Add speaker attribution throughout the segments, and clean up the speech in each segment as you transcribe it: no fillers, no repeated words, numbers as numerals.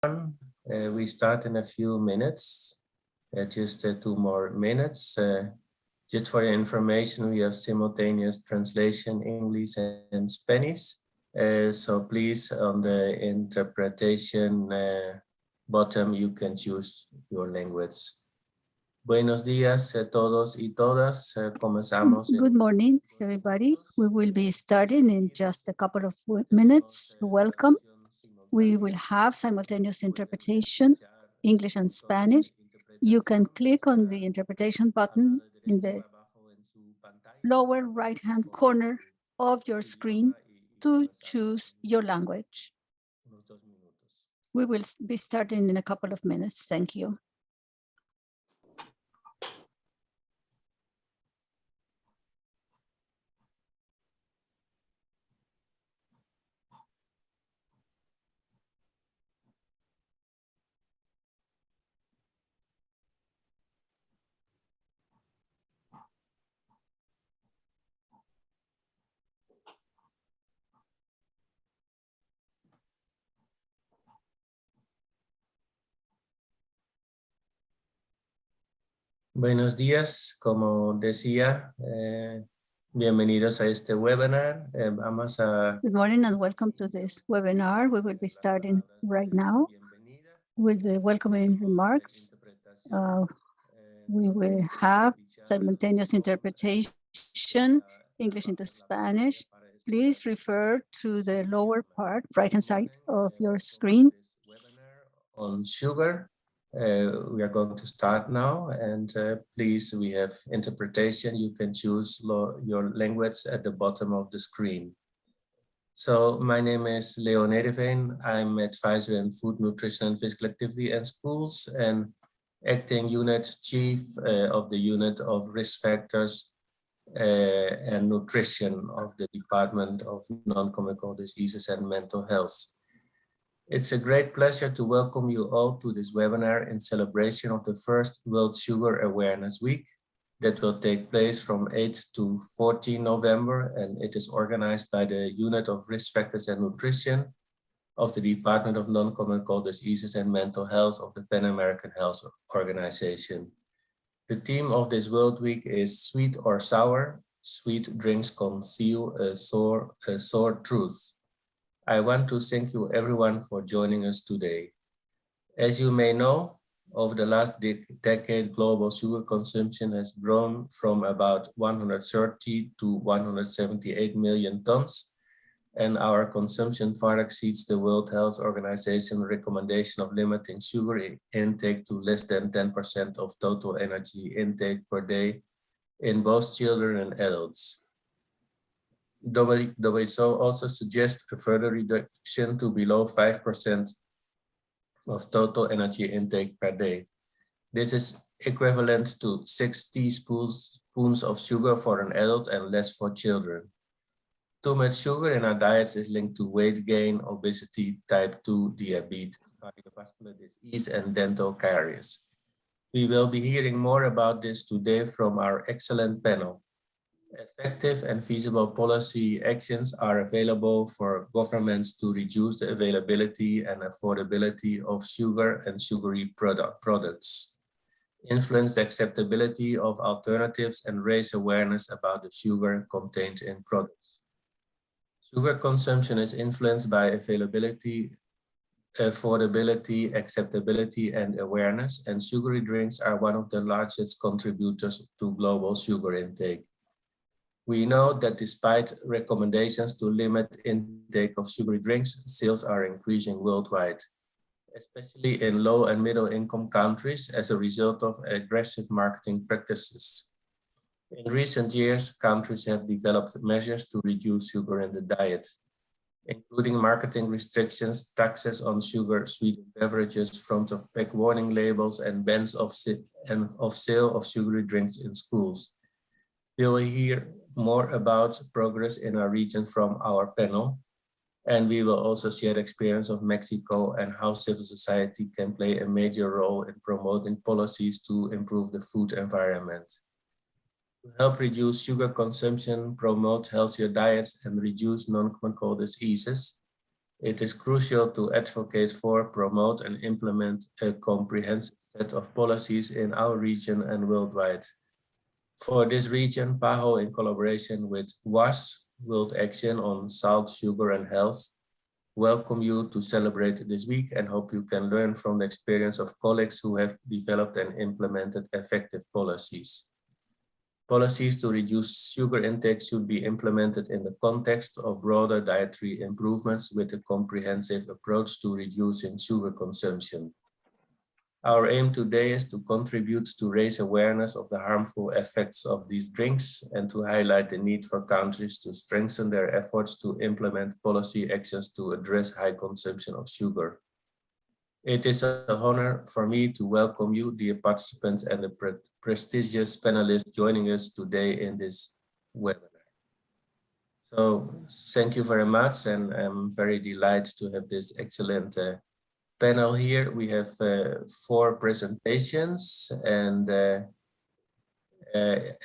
Speaker 1: We start in a few minutes, just 2 more minutes. Just for your information, we have simultaneous translation, English and Spanish. So please, on the interpretation bottom, you can choose your language. Buenos días a todos y todas. Comenzamos.
Speaker 2: Good morning, everybody. We will be starting in just a couple of minutes. Welcome. We will have simultaneous interpretation, English and Spanish. You can click on the interpretation button in the lower right-hand corner of your screen to choose your language. We will be starting in a couple of minutes. Thank you.
Speaker 1: Buenos días, como decía, bienvenidos a este webinar. Vamos a...
Speaker 2: Good morning and welcome to this webinar. We will be starting right now with the welcoming remarks. We will have simultaneous interpretation, English into Spanish. Please refer to the lower part, right-hand side of your screen.
Speaker 1: On sugar. We are going to start now, and please, we have interpretation. You can choose your language at the bottom of the screen. So my name is Leon Edeveen. I'm advisor in food, nutrition, and physical activity and schools, and acting unit chief of the unit of risk factors and nutrition of the Department of Non-Communicable Diseases and Mental Health. It's a great pleasure to welcome you all to this webinar in celebration of the first World Sugar Awareness Week that will take place from 8 to 14 November, and it is organized by the Unit of Risk Factors and Nutrition of the Department of Non-Communicable Diseases and Mental Health of the Pan American Health Organization. The theme of this World Week is Sweet or Sour, Sweet Drinks Conceal a Sore Truth. I want to thank you everyone for joining us today. As you may know, over the last decade, global sugar consumption has grown from about 130 to 178 million tons, and our consumption far exceeds the World Health Organization recommendation of limiting sugar intake to less than 10% of total energy intake per day in both children and adults. WHO also suggests a further reduction to below 5% of total energy intake per day. This is equivalent to 6 teaspoons of sugar for an adult and less for children. Too much sugar in our diets is linked to weight gain, obesity, type 2 diabetes, cardiovascular disease, and dental caries. We will be hearing more about this today from our excellent panel. Effective and feasible policy actions are available for governments to reduce the availability and affordability of sugar and sugary products, influence the acceptability of alternatives, and raise awareness about the sugar contained in products. Sugar consumption is influenced by availability, affordability, acceptability, and awareness, and sugary drinks are one of the largest contributors to global sugar intake. We know that despite recommendations to limit intake of sugary drinks, sales are increasing worldwide, especially in low and middle income countries as a result of aggressive marketing practices. In recent years, countries have developed measures to reduce sugar in the diet, including marketing restrictions, taxes on sugar-sweetened beverages, front of pack warning labels, and bans of sale of sugary drinks in schools. We will hear more about progress in our region from our panel, and we will also share the experience of Mexico and how civil society can play a major role in promoting policies to improve the food environment. To help reduce sugar consumption, promote healthier diets, and reduce non-communicable diseases, It is crucial to advocate for, promote, and implement a comprehensive set of policies in our region and worldwide. For this region, PAHO, in collaboration with WAS, World Action on Salt, Sugar, and Health, welcome you to celebrate this week and hope you can learn from the experience of colleagues who have developed and implemented effective policies. Policies to reduce sugar intake should be implemented in the context of broader dietary improvements with a comprehensive approach to reducing sugar consumption. Our aim today is to contribute to raise awareness of the harmful effects of these drinks and to highlight the need for countries to strengthen their efforts to implement policy actions to address high consumption of sugar. It is an honor for me to welcome you, dear participants, and the prestigious panelists joining us today in this webinar. So thank you very much, and I'm very delighted to have this excellent panel here. We have 4 presentations, and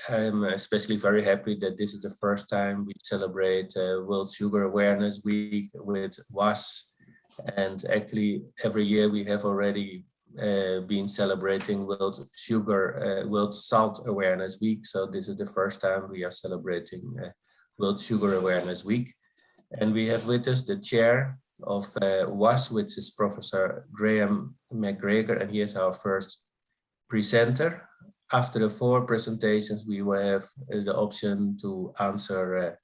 Speaker 1: I'm especially very happy that this is the first time we celebrate World Sugar Awareness Week with WAS. And actually, every year we have already been celebrating World Salt Awareness Week. So this is the first time we are celebrating World Sugar Awareness Week. And we have with us the chair of WAS, which is Professor Graham McGregor, and he is our first presenter. After the 4 presentations, we will have the option to answer,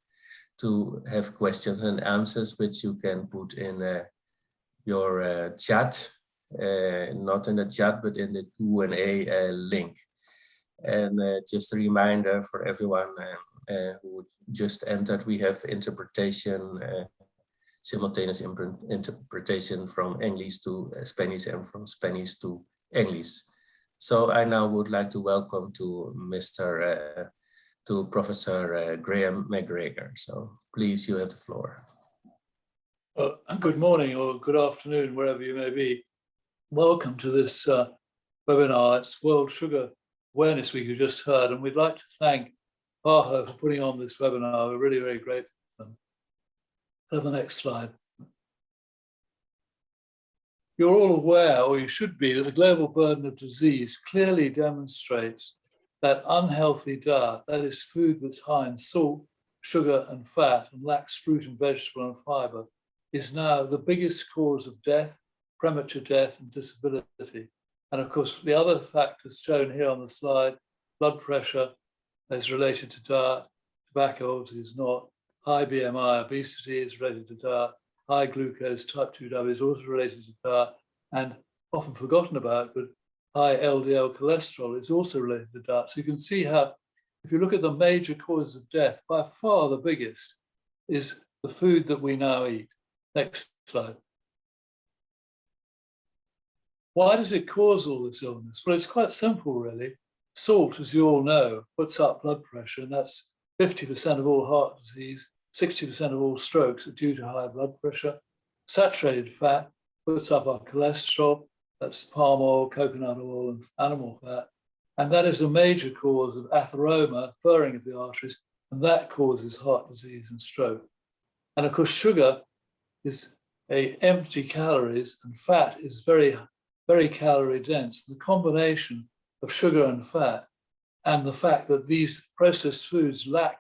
Speaker 1: to have questions and answers, which you can put in your chat, not in the chat, but in the Q&A link. And just a reminder for everyone who just entered, we have interpretation, simultaneous interpretation from English to Spanish and from Spanish to English. So I now would like to welcome to Professor Graham McGregor. So please, you have the floor.
Speaker 3: Good morning or good afternoon, wherever you may be. Welcome to this webinar. It's World Sugar Awareness Week, you just heard, and we'd like to thank PAHO for putting on this webinar. We're really, very grateful for them. Have the next slide. You're all aware, or you should be, that the global burden of disease clearly demonstrates that unhealthy diet, that is food that's high in salt, sugar and fat and lacks fruit and vegetable and fiber, is now the biggest cause of death, premature death and disability. And of course, the other factors shown here on the slide, blood pressure is related to diet, tobacco obviously is not, high BMI, obesity is related to diet, high glucose, type 2 diabetes also related to diet, and often forgotten about, but high LDL cholesterol is also related to diet. So you can see how, if you look at the major causes of death, by far the biggest is the food that we now eat. Next slide. Why does it cause all this illness? Well, it's quite simple, really. Salt, as you all know, puts up blood pressure, and that's 50% of all heart disease, 60% of all strokes are due to high blood pressure. Saturated fat puts up our cholesterol, that's palm oil, coconut oil, and animal fat. And that is a major cause of atheroma, furring of the arteries, and that causes heart disease and stroke. And of course, sugar is empty calories, and fat is very, very calorie dense. The combination of sugar and fat and the fact that these processed foods lack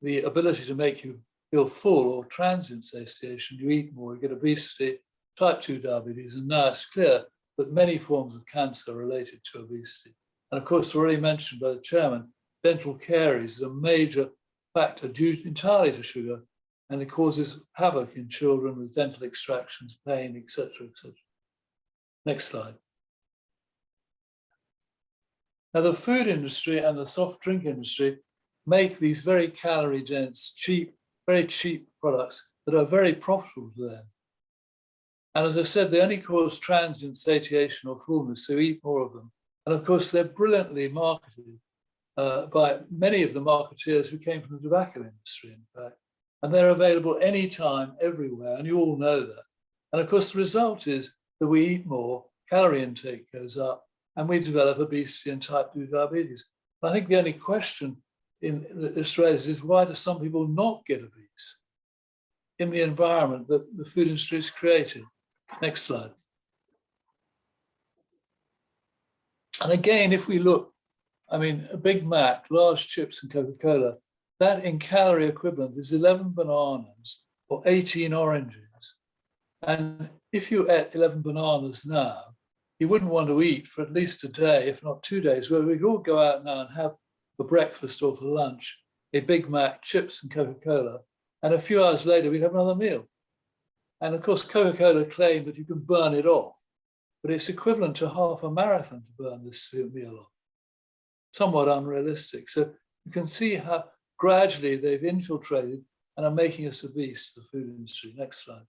Speaker 3: the ability to make you feel full or transient satiation, you eat more, you get obesity, type 2 diabetes, and now it's clear that many forms of cancer are related to obesity. And of course, already mentioned by the chairman, dental caries is a major factor due entirely to sugar, and it causes havoc in children with dental extractions, pain, etc., etc. Next slide. Now, the food industry and the soft drink industry make these very calorie-dense, cheap, very cheap products that are very profitable to them. And as I said, they only cause transient satiation or fullness, so eat more of them. And of course, they're brilliantly marketed by many of the marketeers who came from the tobacco industry, in fact. And they're available anytime, everywhere, and you all know that. And of course, the result is that we eat more, calorie intake goes up, and we develop obesity and type 2 diabetes. And I think the only question that this raises is, why do some people not get obese? in the environment that the food industry has created. Next slide. And again, if we look, I mean, a Big Mac, large chips and Coca-Cola, that in calorie equivalent is 11 bananas or 18 oranges. And if you ate 11 bananas now, you wouldn't want to eat for at least a day, if not 2 days, where we could all go out now and have for breakfast or for lunch a Big Mac, chips and Coca-Cola, and a few hours later we'd have another meal. And of course, Coca-Cola claimed that you can burn it off, but it's equivalent to half a marathon to burn this meal off. Somewhat unrealistic. So you can see how gradually they've infiltrated and are making us obese, the food industry. Next slide.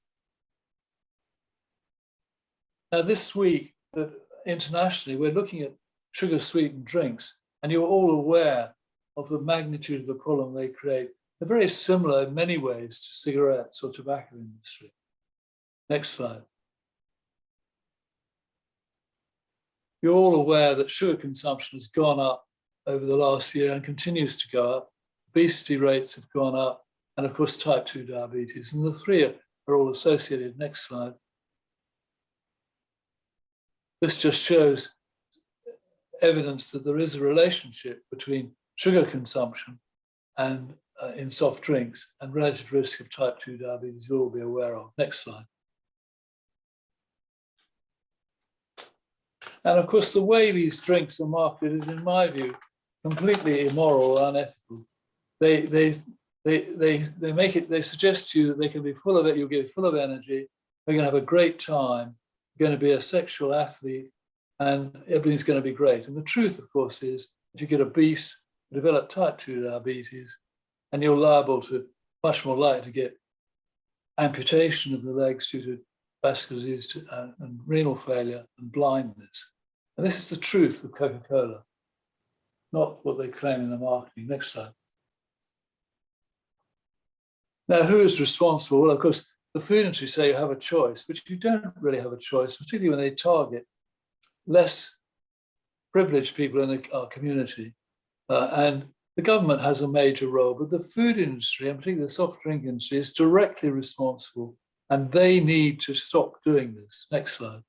Speaker 3: Now this week, internationally, we're looking at sugar-sweetened drinks, and you're all aware of the magnitude of the problem they create. They're very similar in many ways to cigarettes or tobacco industry. Next slide. You're all aware that sugar consumption has gone up over the last year and continues to go up. Obesity rates have gone up, and of course, type 2 diabetes. And the three are all associated. Next slide. This just shows evidence that there is a relationship between sugar consumption and in soft drinks and relative risk of type 2 diabetes you'll all be aware of. Next slide. And of course, the way these drinks are marketed is, in my view, completely immoral or unethical. They make it, they suggest to you that they can be full of it, you'll get full of energy, you're going to have a great time, you're going to be a sexual athlete, and everything's going to be great. And the truth, of course, is that you get obese, develop type 2 diabetes, and you're liable to, much more likely to get amputation of the legs due to vascular disease and renal failure and blindness. And this is the truth of Coca-Cola, not what they claim in the marketing. Next slide. Now, who is responsible? Well, of course, the food industry say you have a choice, but you don't really have a choice, particularly when they target less privileged people in our community. And the government has a major role, but the food industry, and particularly the soft drink industry, is directly responsible, and they need to stop doing this. Next slide.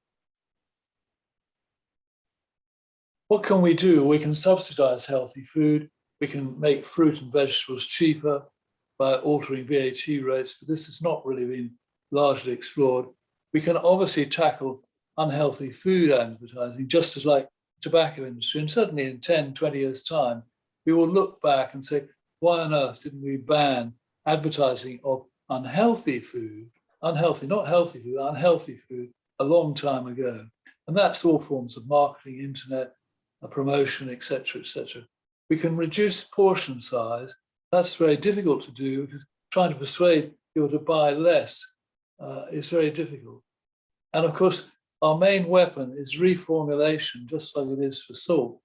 Speaker 3: What can we do? We can subsidize healthy food. We can make fruit and vegetables cheaper by altering VAT rates, but this has not really been largely explored. We can obviously tackle unhealthy food advertising, just as like the tobacco industry, and certainly in 10, 20 years' time, we will look back and say, why on earth didn't we ban advertising of unhealthy food, unhealthy, not healthy food, unhealthy food a long time ago? And that's all forms of marketing, internet, promotion, etc., etc. We can reduce portion size. That's very difficult to do because trying to persuade people to buy less is very difficult. And of course, our main weapon is reformulation, just like it is for salt.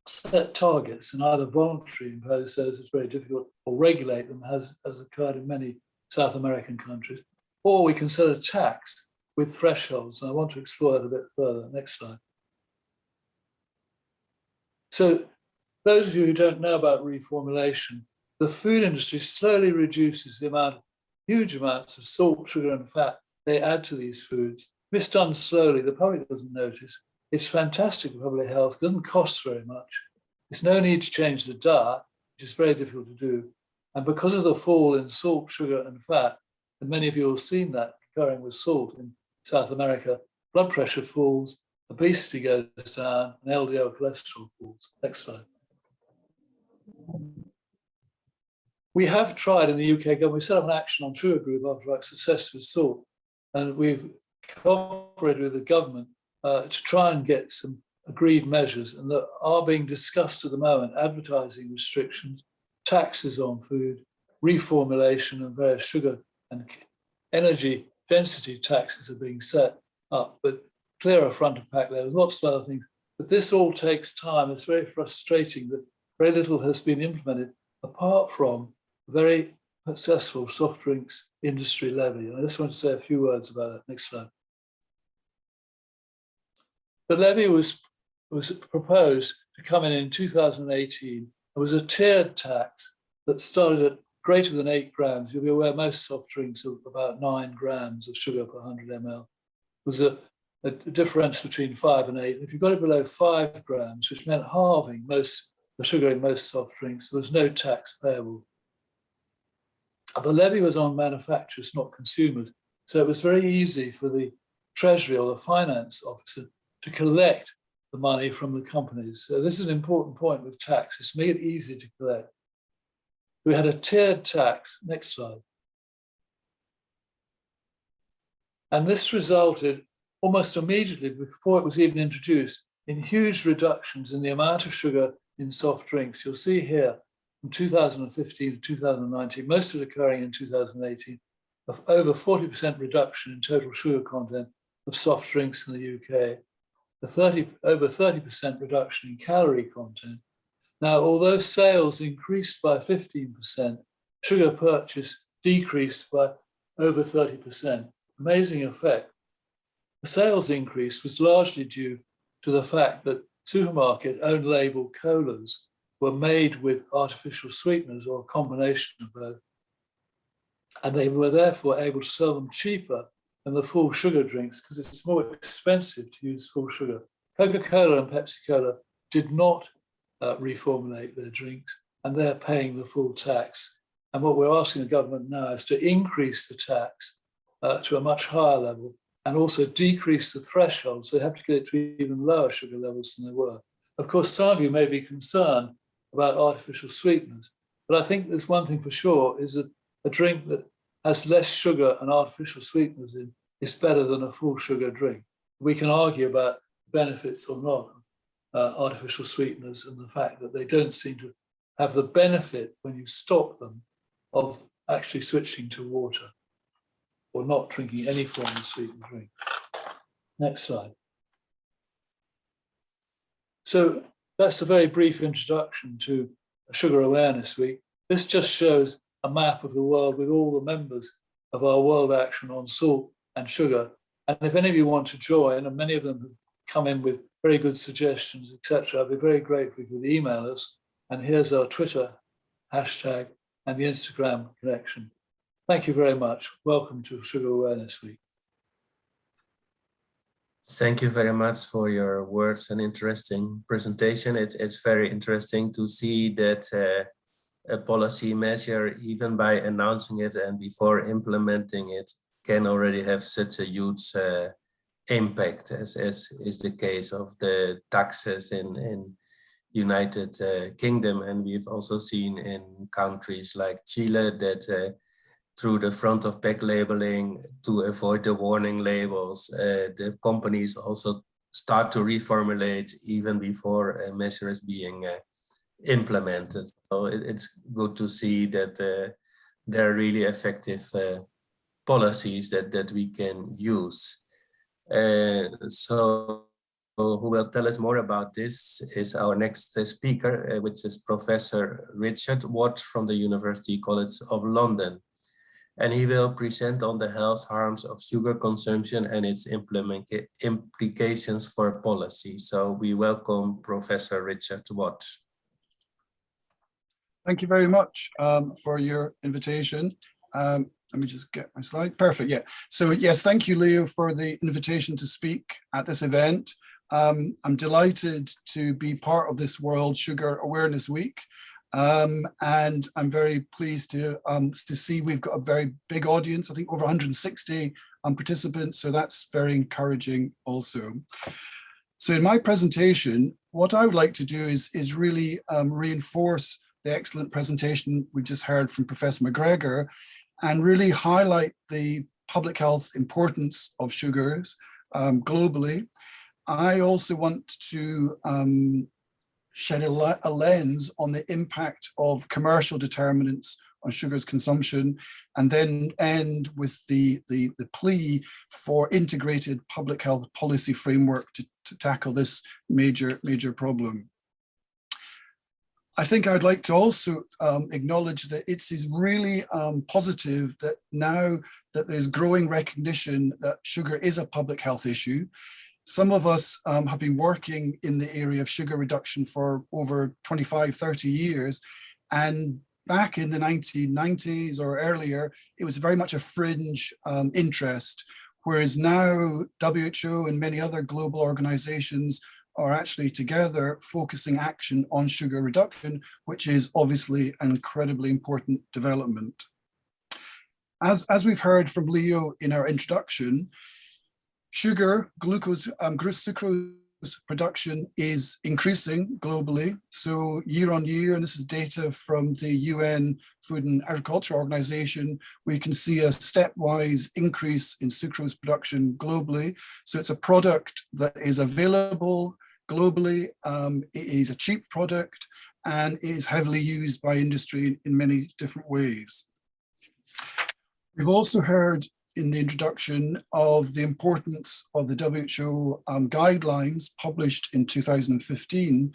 Speaker 3: Set targets and either voluntary impose those, it's very difficult, or regulate them, as occurred in many South American countries. Or we can set a tax with thresholds, and I want to explore that a bit further. Next slide. So those of you who don't know about reformulation, the food industry slowly reduces the amount, huge amounts of salt, sugar, and fat they add to these foods. If it's done slowly, the public doesn't notice. It's fantastic for public health. It doesn't cost very much. There's no need to change the diet, which is very difficult to do. And because of the fall in salt, sugar, and fat, and many of you have seen that occurring with salt in South America, blood pressure falls, obesity goes down, and LDL cholesterol falls. Next slide. We have tried in the UK government, we set up an action on sugar group after our success with salt, and we've cooperated with the government to try and get some agreed measures, and that are being discussed at the moment: advertising restrictions, taxes on food, reformulation, and various sugar and energy density taxes are being set up, but clearer front of pack there, lots of other things. But this all takes time. It's very frustrating that very little has been implemented apart from a very successful soft drinks industry levy. And I just want to say a few words about that. Next slide. The levy was proposed to come in 2018. It was a tiered tax that started at greater than 8 grams, you'll be aware most soft drinks are about 9 grams of sugar per 100 ml. There's a difference between 5 and 8. If you got it below 5 grams, which meant halving the sugar in most soft drinks, there was no tax payable. The levy was on manufacturers, not consumers. So it was very easy for the Treasury or the finance officer to collect the money from the companies. So this is an important point with tax, is to make it easy to collect. We had a tiered tax. Next slide. And this resulted almost immediately, before it was even introduced, in huge reductions in the amount of sugar in soft drinks. You'll see here from 2015 to 2019, most of it occurring in 2018, of over 40% reduction in total sugar content of soft drinks in the UK, over 30% reduction in calorie content. Now, although sales increased by 15%, sugar purchase decreased by over 30%. Amazing effect. The sales increase was largely due to the fact that supermarket own label colas were made with artificial sweeteners or a combination of both. And they were therefore able to sell them cheaper than the full sugar drinks because it's more expensive to use full sugar. Coca-Cola and Pepsi-Cola did not reformulate their drinks, and they're paying the full tax. And what we're asking the government now is to increase the tax to a much higher level and also decrease the threshold, so they have to get it to even lower sugar levels than they were. Of course, some of you may be concerned about artificial sweeteners, but I think there's one thing for sure, is that a drink that has less sugar and artificial sweeteners in is better than a full sugar drink. We can argue about benefits or not artificial sweeteners and the fact that they don't seem to have the benefit when you stop them of actually switching to water or not drinking any form of sweetened drink. Next slide. So that's a very brief introduction to Sugar Awareness Week. This just shows a map of the world with all the members of our World Action on Salt and Sugar. And if any of you want to join, and many of them have come in with very good suggestions, etc., I'd be very grateful if you would email us. And here's our Twitter hashtag and the Instagram connection. Thank you very much. Welcome to Sugar Awareness Week.
Speaker 1: Thank you very much for your words and interesting presentation. It's very interesting to see that a policy measure, even by announcing it and before implementing it, can already have such a huge impact, as is the case of the taxes in United Kingdom. And we've also seen in countries like Chile that through the front of pack labeling to avoid the warning labels, the companies also start to reformulate even before a measure is being implemented. So it's good to see that there are really effective policies that we can use. So who will tell us more about this is our next speaker, which is Professor Richard Watt from the University College of London. And he will present on the health harms of sugar consumption and its implications for policy. So we welcome Professor Richard Watt.
Speaker 4: Thank you very much for your invitation. Let me just get my slide. Perfect, yeah. So yes, thank you, Leo, for the invitation to speak at this event. I'm delighted to be part of this World Sugar Awareness Week. And I'm very pleased to see we've got a very big audience, I think over 160 participants, so that's very encouraging also. So in my presentation, what I would like to do is really reinforce the excellent presentation we just heard from Professor McGregor and really highlight the public health importance of sugars globally. I also want to shed a lens on the impact of commercial determinants on sugar's consumption, and then end with the plea for integrated public health policy framework to tackle this major problem. I think I'd like to also acknowledge that it is really positive that now that there's growing recognition that sugar is a public health issue. Some of us have been working in the area of sugar reduction for over 25, 30 years, and back in the 1990s or earlier, it was very much a fringe interest, whereas now WHO and many other global organizations are actually together focusing action on sugar reduction, which is obviously an incredibly important development. As we've heard from Leo in our introduction, sugar, glucose, sucrose production is increasing globally. So year on year, and this is data from the UN Food and Agriculture Organization, we can see a stepwise increase in sucrose production globally. So it's a product that is available globally. It is a cheap product and is heavily used by industry in many different ways. We've also heard in the introduction of the importance of the WHO guidelines published in 2015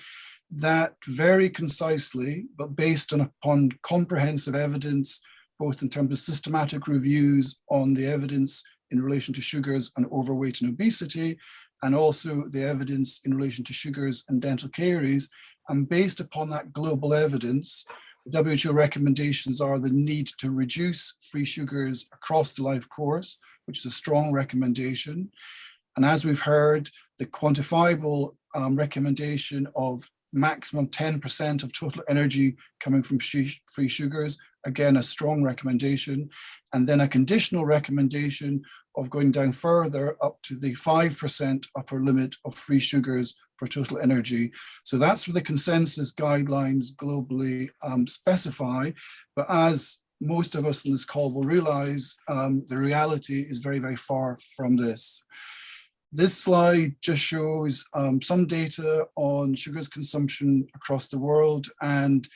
Speaker 4: that very concisely, but based upon comprehensive evidence, both in terms of systematic reviews on the evidence in relation to sugars and overweight and obesity, and also the evidence in relation to sugars and dental caries. And based upon that global evidence, WHO recommendations are the need to reduce free sugars across the life course, which is a strong recommendation. And as we've heard, the quantifiable recommendation of maximum 10% of total energy coming from free sugars, again, a strong recommendation. And then a conditional recommendation of going down further up to the 5% upper limit of free sugars for total energy. So that's what the consensus guidelines globally specify. But as most of us in this call will realize, the reality is very, very far from this. This slide just shows some data on sugars consumption across the world. And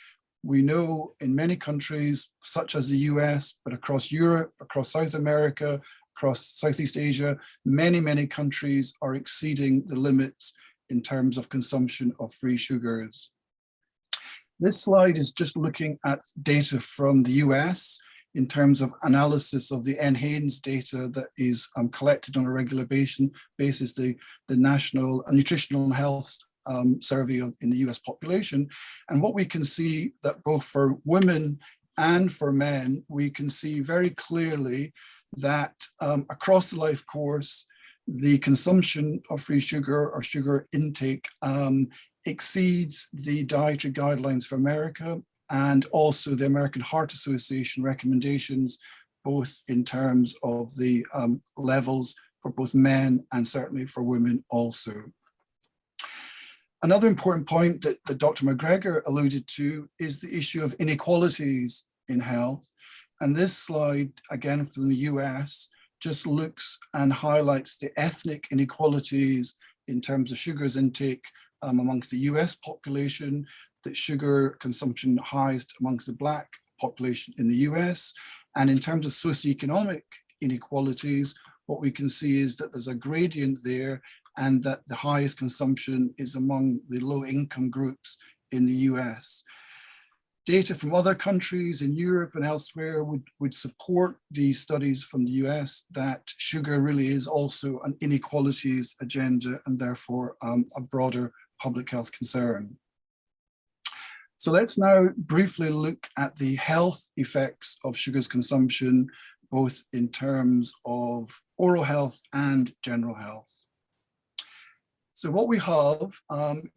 Speaker 4: we know in many countries, such as the US, but across Europe, across South America, across Southeast Asia, many countries are exceeding the limits in terms of consumption of free sugars. This slide is just looking at data from the US in terms of analysis of the NHANES data that is collected on a regular basis, the National Nutritional Health Survey in the US population. And what we can see that both for women and for men, we can see very clearly that across the life course, the consumption of free sugar or sugar intake exceeds the dietary guidelines for America and also the American Heart Association recommendations, both in terms of the levels for both men and certainly for women also. Another important point that Dr. McGregor alluded to is the issue of inequalities in health. And this slide, again from the US, just looks and highlights the ethnic inequalities in terms of sugars intake amongst the US population, that sugar consumption highest amongst the Black population in the US. And in terms of socioeconomic inequalities, what we can see is that there's a gradient there and that the highest consumption is among the low income groups in the US. Data from other countries in Europe and elsewhere would support these studies from the US that sugar really is also an inequalities agenda and therefore a broader public health concern. So let's now briefly look at the health effects of sugars consumption, both in terms of oral health and general health. So what we have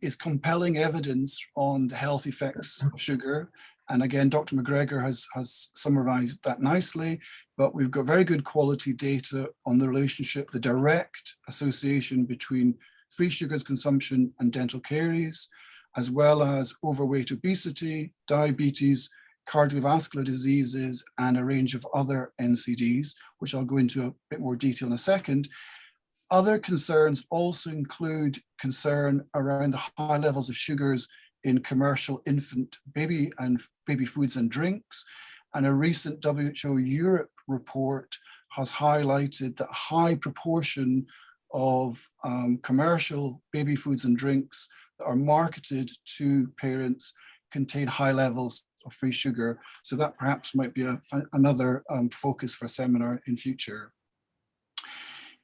Speaker 4: is compelling evidence on the health effects of sugar. And again, Dr. McGregor has summarized that nicely, but we've got very good quality data on the relationship, the direct association between free sugars consumption and dental caries, as well as overweight, obesity, diabetes, cardiovascular diseases, and a range of other NCDs, which I'll go into a bit more detail in a second. Other concerns also include concern around the high levels of sugars in commercial infant baby foods and drinks. And a recent WHO Europe report has highlighted that a high proportion of commercial baby foods and drinks that are marketed to parents contain high levels of free sugar. So that perhaps might be another focus for a seminar in future.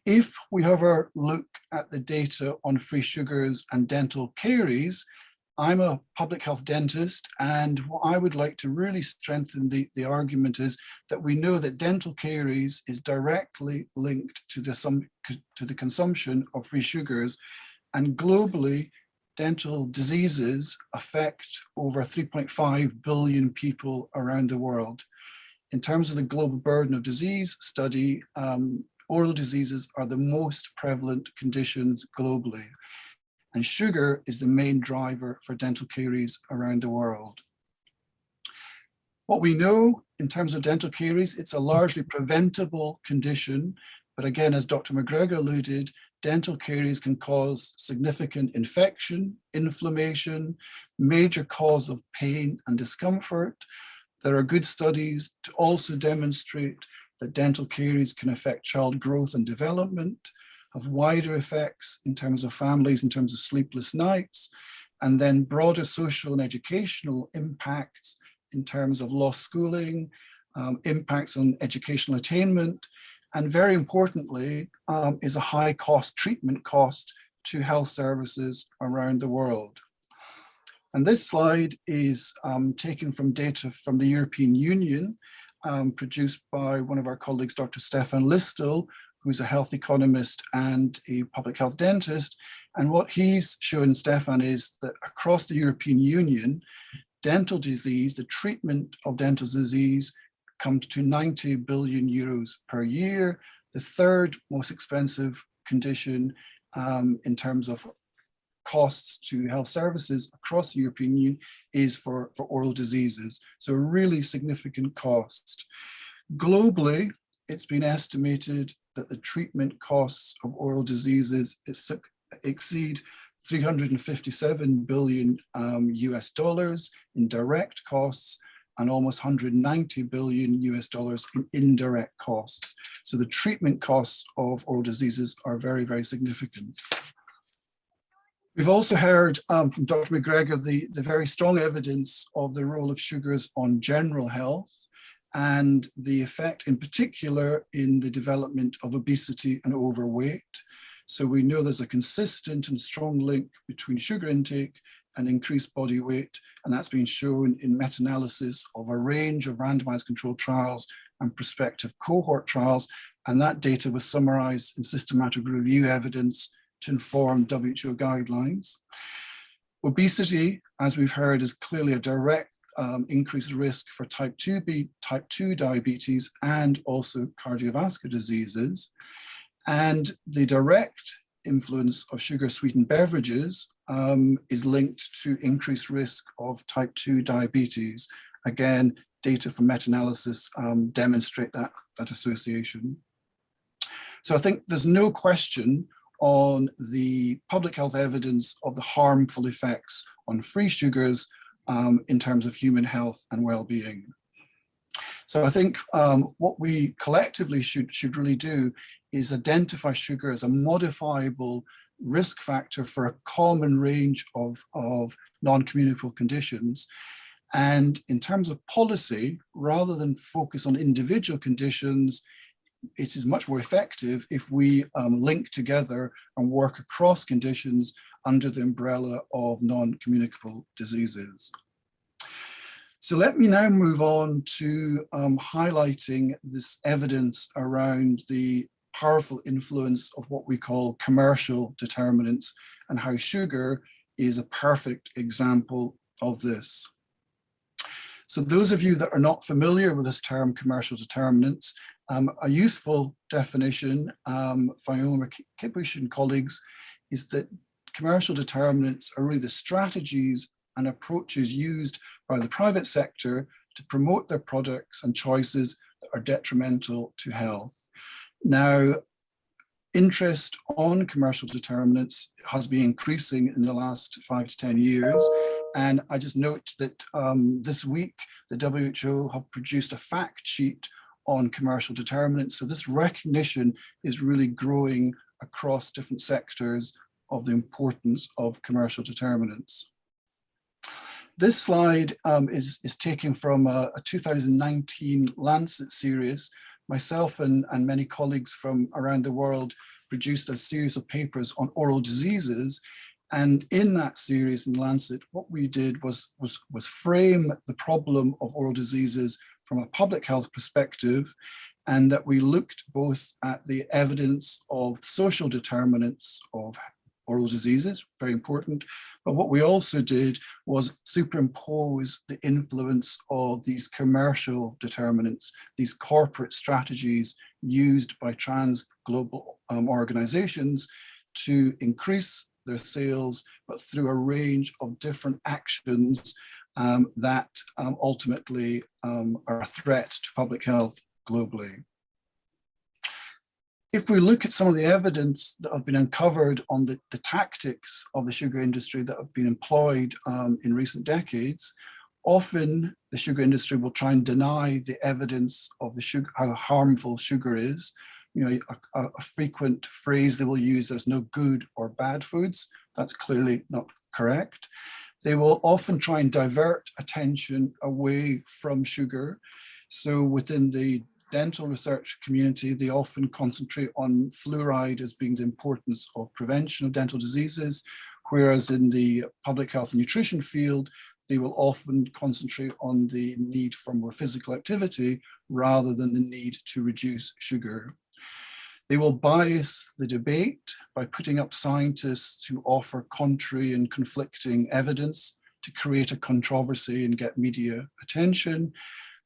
Speaker 4: If we have a look at the data on free sugars and dental caries, I'm a public health dentist, and what I would like to really strengthen the argument is that we know that dental caries is directly linked to the consumption of free sugars, and globally, dental diseases affect over 3.5 billion people around the world. In terms of the global burden of disease study, oral diseases are the most prevalent conditions globally. And sugar is the main driver for dental caries around the world. What we know in terms of dental caries, it's a largely preventable condition. But again, as Dr. McGregor alluded, dental caries can cause significant infection, inflammation, major cause of pain and discomfort. There are good studies to also demonstrate that dental caries can affect child growth and development, have wider effects in terms of families, in terms of sleepless nights, and then broader social and educational impacts in terms of lost schooling, impacts on educational attainment, and very importantly, is a high cost treatment cost to health services around the world. And this slide is taken from data from the European Union, produced by one of our colleagues, Dr. Stefan Listel, who's a health economist and a public health dentist. And what he's shown, Stefan, is that across the European Union, dental disease, the treatment of dental disease comes to 90 billion euros per year. The third most expensive condition in terms of costs to health services across the European Union is for oral diseases. So a really significant cost. Globally, it's been estimated that the treatment costs of oral diseases exceed 357 billion US dollars in direct costs and almost 190 billion US dollars in indirect costs. So the treatment costs of oral diseases are very, very significant. We've also heard from Dr. McGregor the very strong evidence of the role of sugars on general health and the effect in particular in the development of obesity and overweight. So we know there's a consistent and strong link between sugar intake and increased body weight, and that's been shown in meta-analysis of a range of randomized controlled trials and prospective cohort trials, and that data was summarized in systematic review evidence to inform WHO guidelines. Obesity, as we've heard, is clearly a direct increased risk for type 2 diabetes and also cardiovascular diseases. And the direct influence of sugar-sweetened beverages is linked to increased risk of type 2 diabetes. Again, data from meta-analysis demonstrate that association. So I think there's no question on the public health evidence of the harmful effects on free sugars in terms of human health and well-being. So I think what we collectively should really do is identify sugar as a modifiable risk factor for a common range of non-communicable conditions. And in terms of policy, rather than focus on individual conditions, it is much more effective if we link together and work across conditions under the umbrella of non-communicable diseases. So let me now move on to highlighting this evidence around the powerful influence of what we call commercial determinants and how sugar is a perfect example of this. So those of you that are not familiar with this term commercial determinants, a useful definition, Fiona Kipush and colleagues, is that commercial determinants are really the strategies and approaches used by the private sector to promote their products and choices that are detrimental to health. Now, interest on commercial determinants has been increasing in the last 5 to 10 years. And I just note that this week, the WHO have produced a fact sheet on commercial determinants. So this recognition is really growing across different sectors of the importance of commercial determinants. This slide is taken from a 2019 Lancet series. Myself and many colleagues from around the world produced a series of papers on oral diseases. And in that series in Lancet, what we did was frame the problem of oral diseases from a public health perspective, and that we looked both at the evidence of social determinants of oral diseases, very important, but what we also did was superimpose the influence of these commercial determinants, these corporate strategies used by global organizations to increase their sales, but through a range of different actions that ultimately are a threat to public health globally. If we look at some of the evidence that have been uncovered on the tactics of the sugar industry that have been employed in recent decades, often the sugar industry will try and deny the evidence of the sugar, how harmful sugar is. You know, a frequent phrase they will use, there's no good or bad foods. That's clearly not correct. They will often try and divert attention away from sugar. So within the dental research community, they often concentrate on fluoride as being the importance of prevention of dental diseases, whereas in the public health and nutrition field, they will often concentrate on the need for more physical activity rather than the need to reduce sugar. They will bias the debate by putting up scientists who offer contrary and conflicting evidence to create a controversy and get media attention.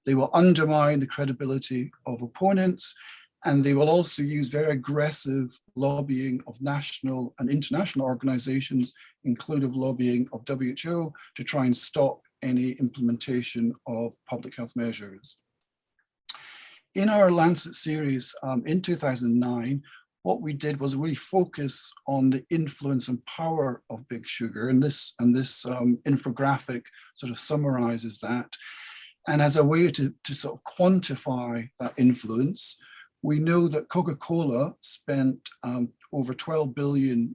Speaker 4: They will undermine the credibility of opponents, and they will also use very aggressive lobbying of national and international organizations, including lobbying of WHO, to try and stop any implementation of public health measures. In our Lancet series in 2009, what we did was really focus on the influence and power of big sugar, and this infographic sort of summarizes that. And as a way to sort of quantify that influence, we know that Coca-Cola spent over $12 billion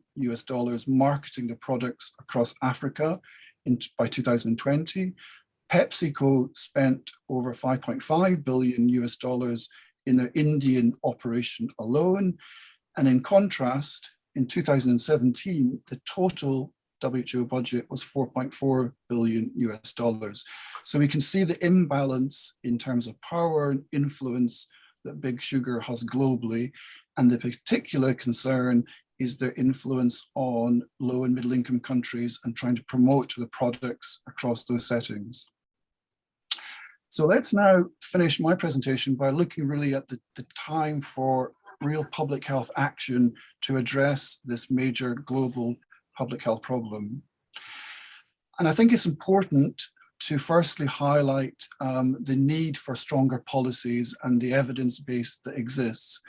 Speaker 4: marketing the products across Africa by 2020. PepsiCo spent over $5.5 billion in their Indian operation alone. And in contrast, in 2017, the total WHO budget was $4.4 billion. So we can see the imbalance in terms of power and influence that big sugar has globally. And the particular concern is their influence on low and middle income countries and trying to promote the products across those settings. So let's now finish my presentation by looking really at the time for real public health action to address this major global public health problem. And I think it's important to firstly highlight the need for stronger policies and the evidence base that exists.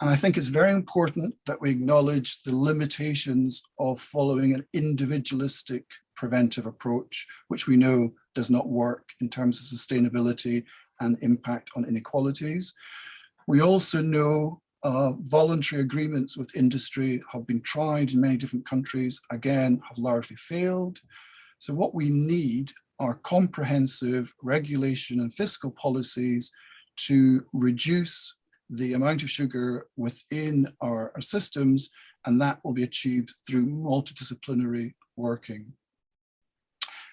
Speaker 4: And I think it's very important that we acknowledge the limitations of following an individualistic preventive approach, which we know does not work in terms of sustainability and impact on inequalities. We also know voluntary agreements with industry have been tried in many different countries, again, have largely failed. So what we need are comprehensive regulation and fiscal policies to reduce the amount of sugar within our systems, and that will be achieved through multidisciplinary working.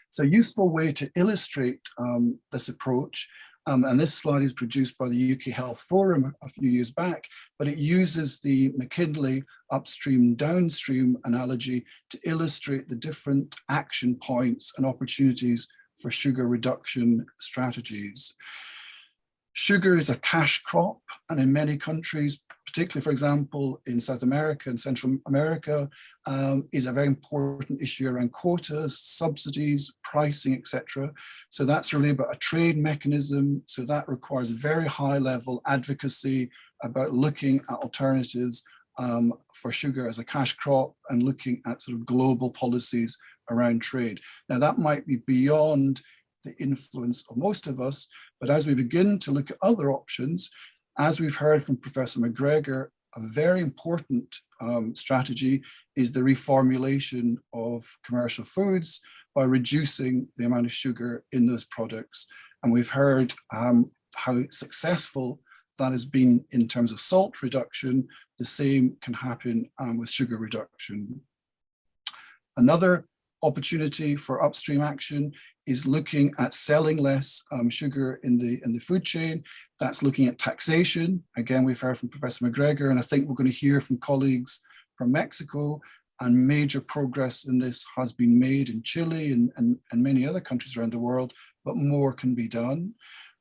Speaker 4: It's a useful way to illustrate this approach, and this slide is produced by the UK Health Forum a few years back, but it uses the McKinley upstream downstream analogy to illustrate the different action points and opportunities for sugar reduction strategies. Sugar is a cash crop, and in many countries, particularly, for example, in South America and Central America, is a very important issue around quotas, subsidies, pricing, etc. So that's really about a trade mechanism. So that requires very high level advocacy about looking at alternatives for sugar as a cash crop and looking at sort of global policies around trade. Now that might be beyond the influence of most of us, but as we begin to look at other options, as we've heard from Professor McGregor, a very important strategy is the reformulation of commercial foods by reducing the amount of sugar in those products. And we've heard how successful that has been in terms of salt reduction. The same can happen with sugar reduction. Another opportunity for upstream action is looking at selling less sugar in the food chain. That's looking at taxation. Again, we've heard from Professor McGregor, and I think we're going to hear from colleagues from Mexico, and major progress in this has been made in Chile and many other countries around the world, but more can be done.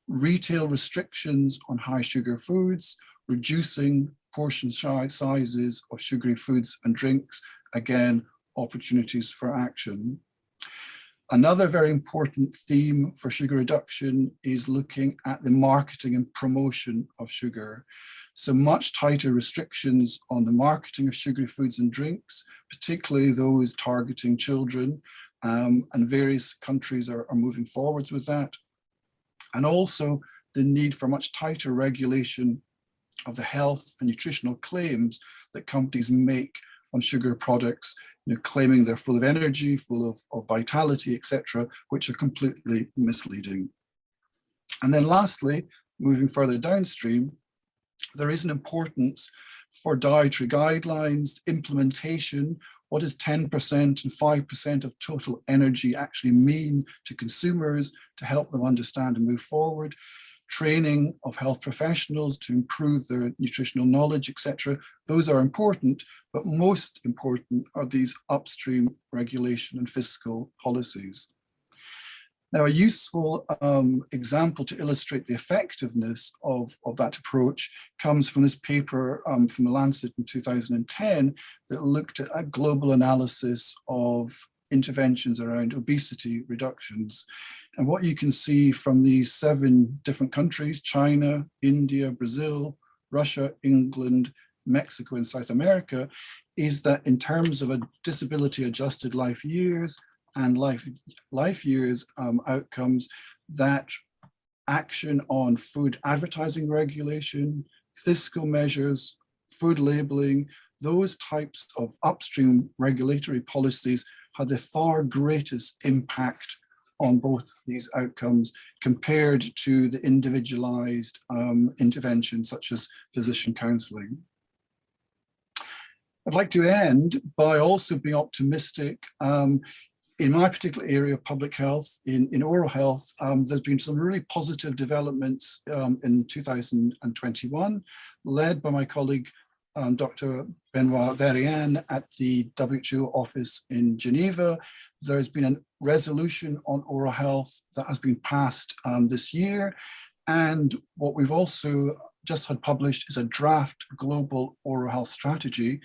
Speaker 4: Retail restrictions on high sugar foods, reducing portion sizes of sugary foods and drinks, again, opportunities for action. Another very important theme for sugar reduction is looking at the marketing and promotion of sugar. So much tighter restrictions on the marketing of sugary foods and drinks, particularly those targeting children, and various countries are moving forwards with that. And also the need for much tighter regulation of the health and nutritional claims that companies make on sugar products, claiming they're full of energy, full of vitality, etc., which are completely misleading. And then lastly, moving further downstream, there is an importance for dietary guidelines, implementation. What does 10% and 5% of total energy actually mean to consumers to help them understand and move forward? Training of health professionals to improve their nutritional knowledge, etc. Those are important, but most important are these upstream regulation and fiscal policies. Now, a useful example to illustrate the effectiveness of that approach comes from this paper from the Lancet in 2010 that looked at a global analysis of interventions around obesity reductions. And what you can see from these 7 different countries, China, India, Brazil, Russia, England, Mexico, and South America, is that in terms of a disability adjusted life years and life years outcomes, that action on food advertising regulation, fiscal measures, food labeling, those types of upstream regulatory policies had the far greatest impact on both these outcomes compared to the individualized interventions such as physician counseling. I'd like to end by also being optimistic. In my particular area of public health, in oral health, there's been some really positive developments in 2021, led by my colleague, Dr. Benoit Verian at the WHO office in Geneva. There's been a resolution on oral health that has been passed this year. And what we've also just had published is a draft global oral health strategy.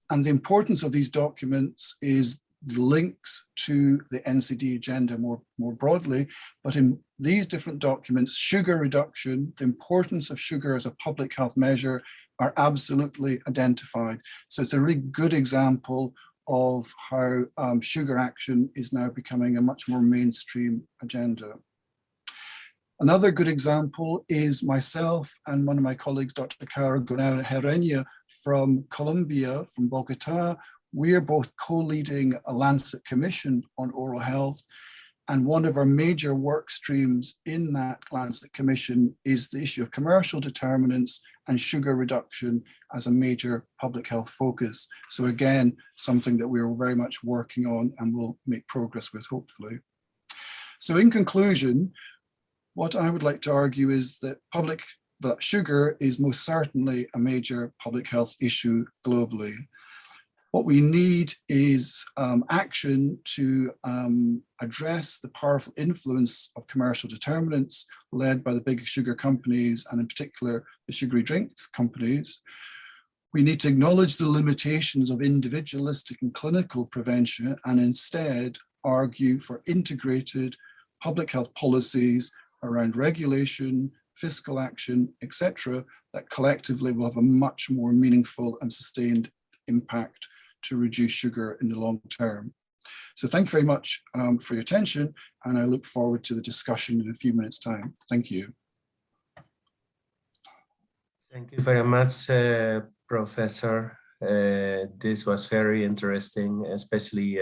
Speaker 4: And the importance of these documents is the links to the NCD agenda more broadly, but in these different documents, sugar reduction, the importance of sugar as a public health measure are absolutely identified. So it's a really good example of how sugar action is now becoming a much more mainstream agenda. Another good example is myself and one of my colleagues, Dr. Cara Herrera from Colombia, from Bogota. We are both co-leading a Lancet Commission on oral health. And one of our major work streams in that Lancet Commission is the issue of commercial determinants and sugar reduction as a major public health focus. So again, something that we're very much working on and will make progress with, hopefully. So in conclusion, what I would like to argue is that sugar is most certainly a major public health issue globally. What we need is action to address the powerful influence of commercial determinants led by the big sugar companies and in particular the sugary drinks companies. We need to acknowledge the limitations of individualistic and clinical prevention and instead argue for integrated public health policies around regulation, fiscal action, etc., that collectively will have a much more meaningful and sustained impact to reduce sugar in the long term. So thank you very much for your attention, and I look forward to the discussion in a few minutes' time. Thank you.
Speaker 1: Thank you very much, Professor. This was very interesting, especially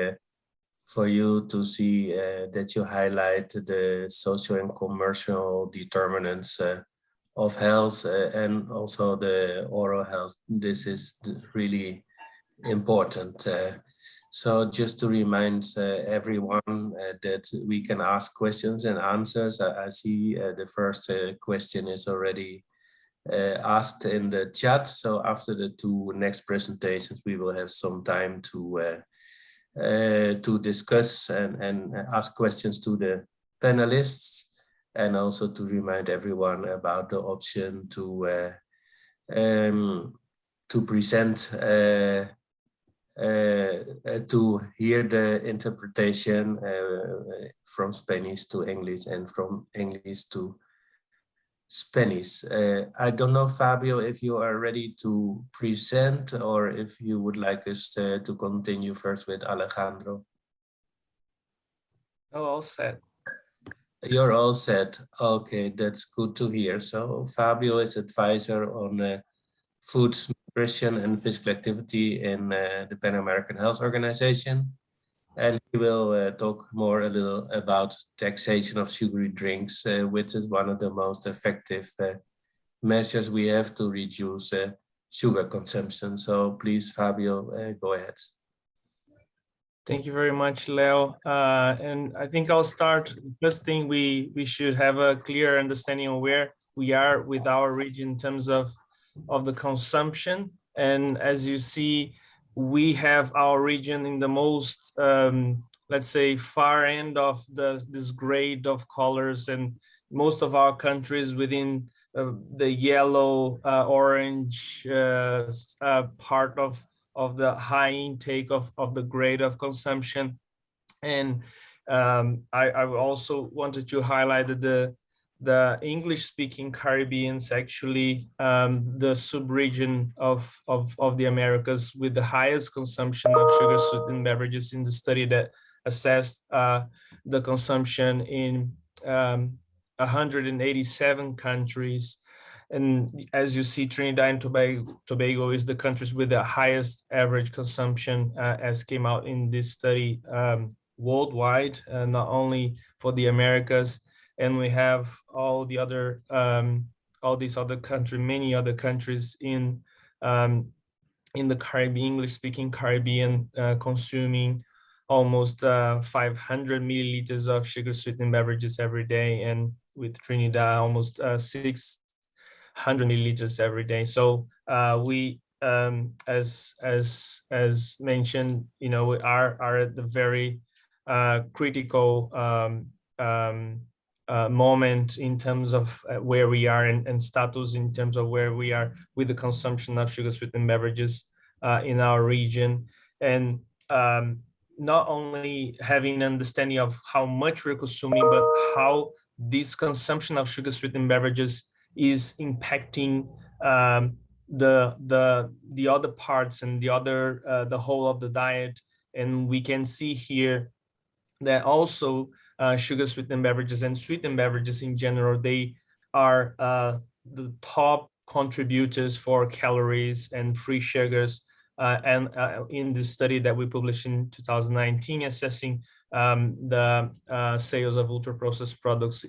Speaker 1: for you to see that you highlight the social and commercial determinants of health and also the oral health. This is really important. So just to remind everyone that we can ask questions and answers. I see the first question is already asked in the chat. So after the two next presentations, we will have some time to discuss and ask questions to the panelists, and also to remind everyone about the option to present to hear the interpretation from Spanish to English and from English to Spanish. I don't know, Fabio, if you are ready to present or if you would like us to continue first with Alejandro.
Speaker 5: Oh, all set.
Speaker 1: You're all set. Okay, that's good to hear. So Fabio is advisor on food, nutrition, and physical activity in the Pan American Health Organization. And he will talk more a little about taxation of sugary drinks, which is one of the most effective measures we have to reduce sugar consumption. So please, Fabio, go ahead.
Speaker 5: Thank you very much, Leo. And I think I'll start. First thing, we should have a clear understanding of where we are with our region in terms of the consumption. And as you see, we have our region in the most, let's say, far end of this grade of colors, and most of our countries within the yellow, orange part of the high intake of the grade of consumption. And I also wanted to highlight that the English-speaking Caribbeans actually the sub-region of the Americas with the highest consumption of sugar sweetened beverages in the study that assessed the consumption in 187 countries. And as you see, Trinidad and Tobago is the countries with the highest average consumption as came out in this study worldwide, not only for the Americas. And we have all the other, all these other countries, many other countries in the Caribbean, English-speaking Caribbean, consuming almost 500 milliliters of sugar-sweetened beverages every day, and with Trinidad almost 600 milliliters every day. So we, as mentioned, you know, we are at the very critical moment in terms of where we are and status in terms of where we are with the consumption of sugar sweetened beverages in our region. And not only having an understanding of how much we're consuming, but how this consumption of sugar sweetened beverages is impacting the other parts and the whole of the diet. And we can see here that also sugar sweetened beverages and sweetened beverages in general, they are the top contributors for calories and free sugars. And in this study that we published in 2019, assessing the sales of ultra-processed products,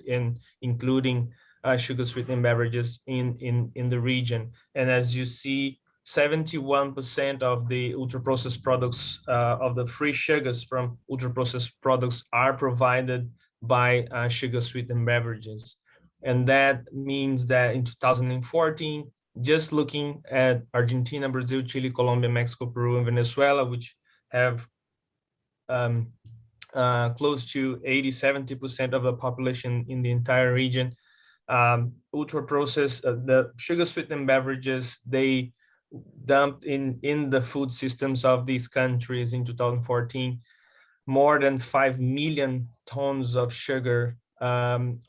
Speaker 5: including sugar sweetened beverages in the region. And as you see, 71% of the ultra-processed products, of the free sugars from ultra-processed products, are provided by sugar sweetened beverages. And that means that in 2014, just looking at Argentina, Brazil, Chile, Colombia, Mexico, Peru, and Venezuela, which have close to 80–70% of the population in the entire region, ultra-processed, the sugar sweetened beverages, they dumped in the food systems of these countries in 2014 more than 5 million tons of sugars, and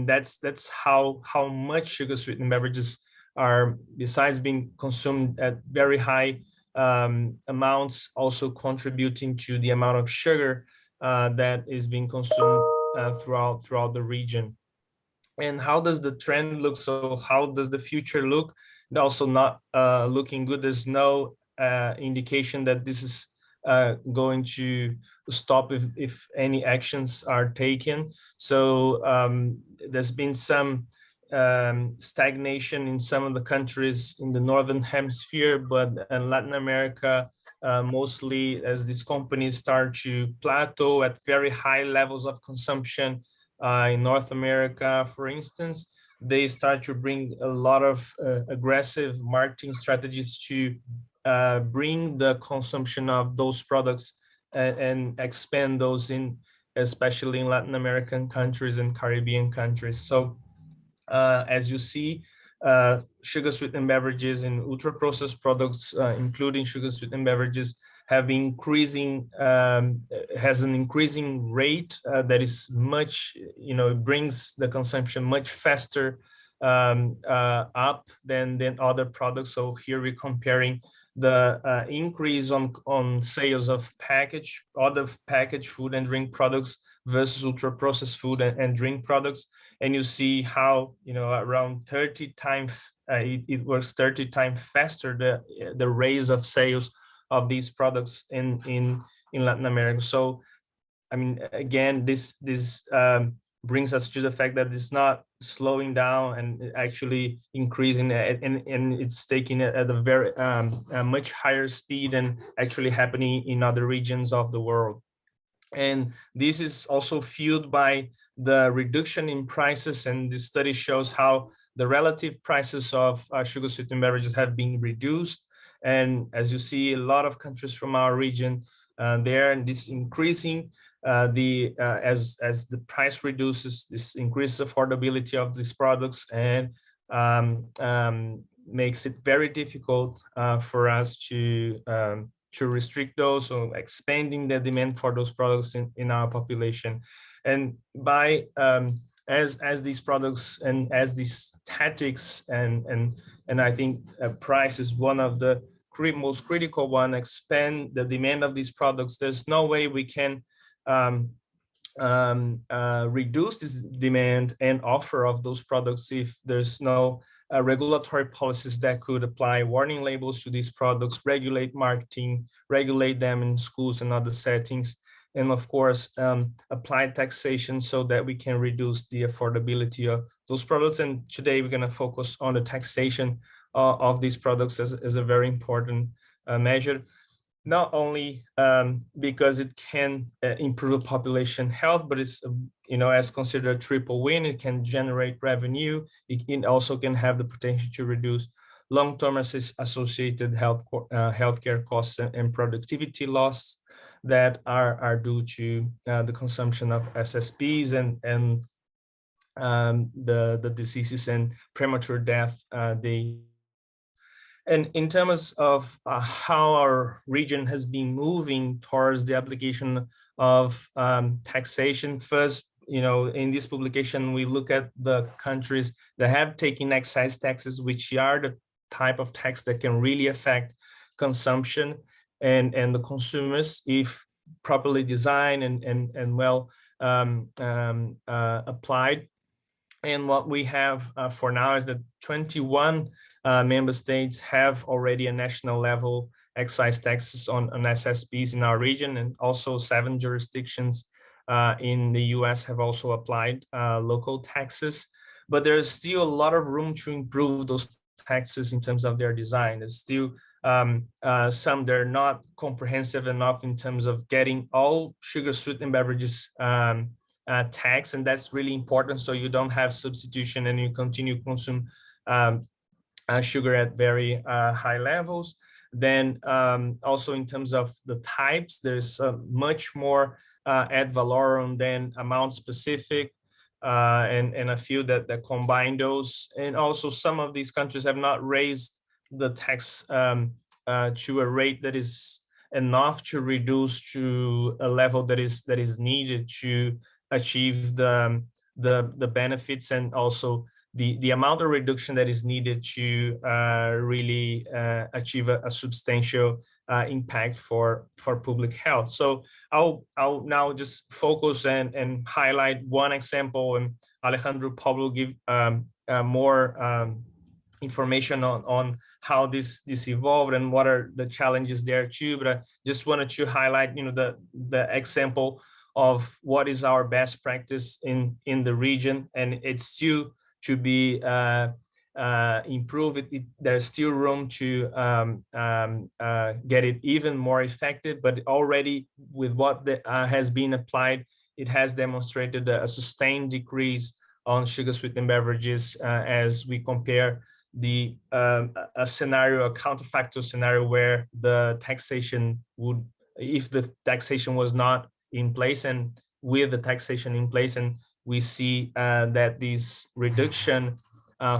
Speaker 5: that's how much sugar sweetened beverages are, besides being consumed at very high amounts, also contributing to the amount of sugar that is being consumed throughout the region. And how does the trend look? So how does the future look? And also not looking good. There's no indication that this is going to stop if any actions are taken. So there's been some stagnation in some of the countries in the Northern Hemisphere, but in Latin America, mostly as these companies start to plateau at very high levels of consumption in North America, for instance, they start to bring a lot of aggressive marketing strategies to bring the consumption of those products and expand those in, especially in Latin American countries and Caribbean countries. So as you see, sugar sweetened beverages and ultra processed products, including sugar sweetened beverages, have been increasing, has an increasing rate that is much, it brings the consumption much faster up than other products. So here we're comparing the increase on sales of other packaged food and drink products versus ultra processed food and drink products. And you see how, around 30 times, it works 30 times faster, the raise of sales of these products in Latin America. So, I mean, again, this brings us to the fact that it's not slowing down and actually increasing, and it's taking it at a very a much higher speed and actually happening in other regions of the world. And this is also fueled by the reduction in prices, and this study shows how the relative prices of sugar sweetened beverages have been reduced. And as you see, a lot of countries from our region, there, and this increasing as the price reduces, this increases affordability of these products and makes it very difficult for us to restrict those, or expanding the demand for those products in our population. And by as these products and as these tactics and I think price is one of the most critical one, expand the demand of these products, there's no way we can reduce this demand and offer of those products if there's no regulatory policies that could apply warning labels to these products, regulate marketing, regulate them in schools and other settings, and of course, apply taxation so that we can reduce the affordability of those products. And today we're going to focus on the taxation of these products as a very important measure, not only because it can improve population health, but it's, as considered a triple win. It can generate revenue. It also can have the potential to reduce long-term associated healthcare costs and productivity loss that are due to the consumption of SSBs and the diseases and premature death And in terms of how our region has been moving towards the application of taxation, first, in this publication, we look at the countries that have taken excise taxes, which are the type of tax that can really affect consumption and the consumers if properly designed and well applied. And what we have for now is that 21 member states have already a national level excise taxes on SSBs in our region, and also 7 jurisdictions in the US have also applied local taxes. But there's still a lot of room to improve those taxes in terms of their design. There's still some they're not comprehensive enough in terms of getting all sugar sweetened beverages tax, and that's really important, so you don't have substitution and you continue to consume sugar at very high levels. Then also in terms of the types, there's much more ad valorem than amount specific, and a few that combine those. And also some of these countries have not raised the tax to a rate that is enough to reduce to a level that is needed to achieve the benefits, and also the amount of reduction that is needed to really achieve a substantial impact for public health. So I'll now just focus and highlight one example, and Alejandro probably will give more information on how this evolved and what are the challenges there too. But I just wanted to highlight, the example of what is our best practice in the region, and it's still to be improve it, there's still room to get it even more effective, but already with what has been applied, it has demonstrated a sustained decrease on sugar sweetened beverages as we compare a scenario, a counterfactual scenario where the taxation would, if the taxation was not in place, and with the taxation in place, and we see that this reduction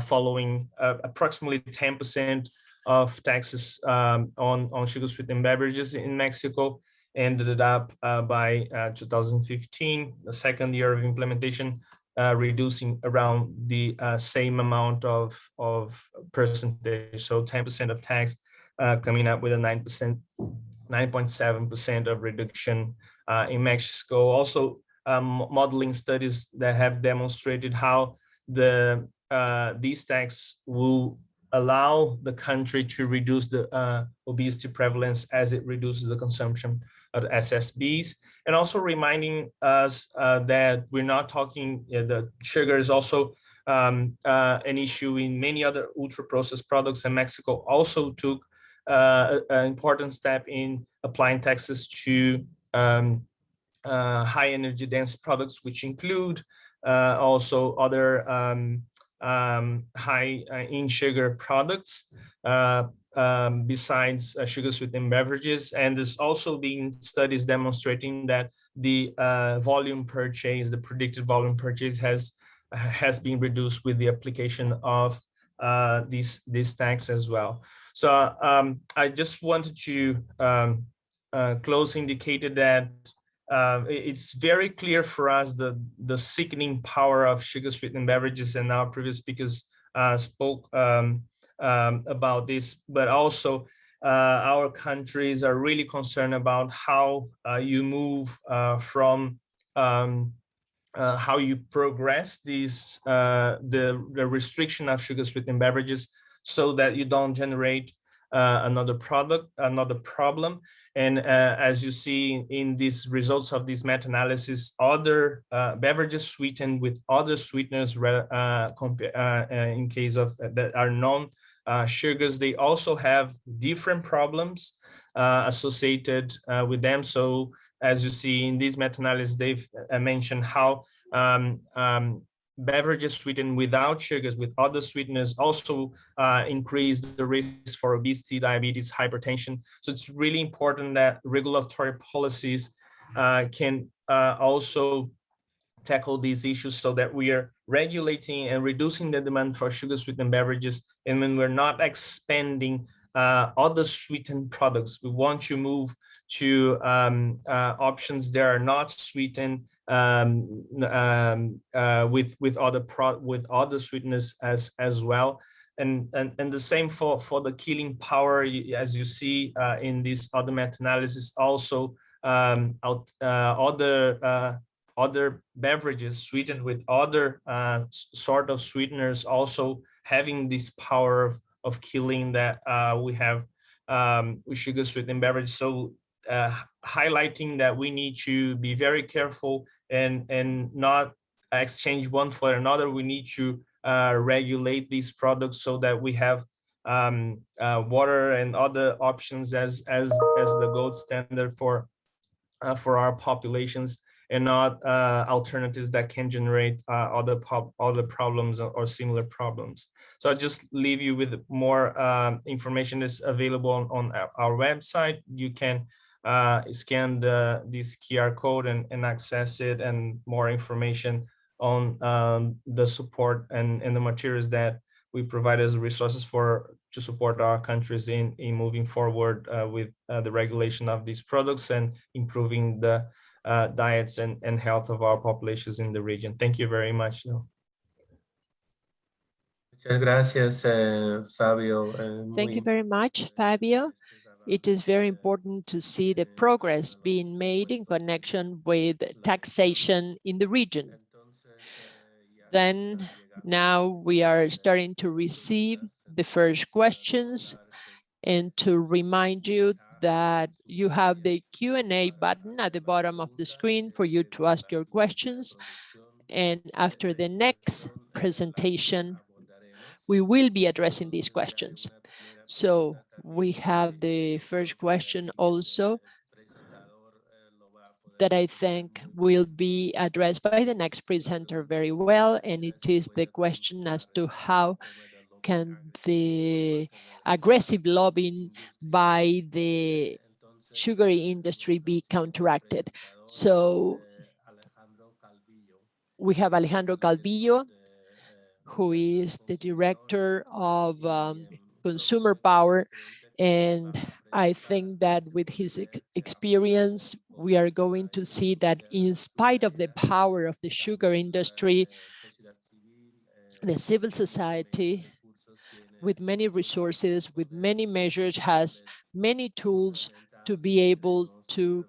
Speaker 5: following approximately 10% of taxes on sugar sweetened beverages in Mexico ended up by 2015, the second year of implementation, reducing around the same amount of percentage. So 10% of tax coming up with a 9.7% of reduction in Mexico. Also, modeling studies that have demonstrated how these tax will allow the country to reduce the obesity prevalence as it reduces the consumption of SSBs, and also reminding us that we're not talking, the sugar is also an issue in many other ultra-processed products, and Mexico also took an important step in applying taxes to high energy dense products, which include also other high in sugar products besides sugar sweetened beverages. And there's also been studies demonstrating that the volume purchase, the predicted volume purchase has been reduced with the application of this tax as well. So I just wanted to close indicated that it's very clear for us the sickening power of sugar sweetened beverages, and our previous speakers spoke about this, but also our countries are really concerned about how you move from how you progress these the restriction of sugar sweetened beverages so that you don't generate another problem. And as you see in these results of this meta-analysis, other beverages sweetened with other sweeteners in case of that are non-sugars, they also have different problems associated with them. So as you see in this meta-analysis, they've mentioned how beverages sweetened without sugars, with other sweeteners, also increase the risk for obesity, diabetes, hypertension. So it's really important that regulatory policies can also tackle these issues so that we are regulating and reducing the demand for sugar sweetened beverages. And when we're not expanding other sweetened products, we want to move to options that are not sweetened with other sweeteners as well, and the same for the killing power, as you see in this other meta-analysis. Also, other beverages sweetened with other sort of sweeteners also having this power of killing that we have with sugar sweetened beverage. So highlighting that we need to be very careful and not exchange one for another. We need to regulate these products so that we have water and other options as the gold standard for our populations, and not alternatives that can generate other problems or similar problems. So I'll just leave you with more information is available on our website. You can scan this QR code and access it, and more information on the support and the materials that we provide as resources to support our countries in moving forward with the regulation of these products and improving the diets and health of our populations in the region. Thank you very much.
Speaker 1: Muchas gracias, Fabio.
Speaker 6: Thank you very much, Fabio. It is very important to see the progress being made in connection with taxation in the region. Then now we are starting to receive the first questions, and to remind you that you have the Q&A button at the bottom of the screen for you to ask your questions. And after the next presentation, we will be addressing these questions. So we have the first question also that I think will be addressed by the next presenter very well, and it is the question as to how can the aggressive lobbying by the sugary industry be counteracted. So we have Alejandro Calvillo, who is the director of consumer power. And I think that with his experience, we are going to see that in spite of the power of the sugar industry, the civil society, with many resources, with many measures, has many tools to be able to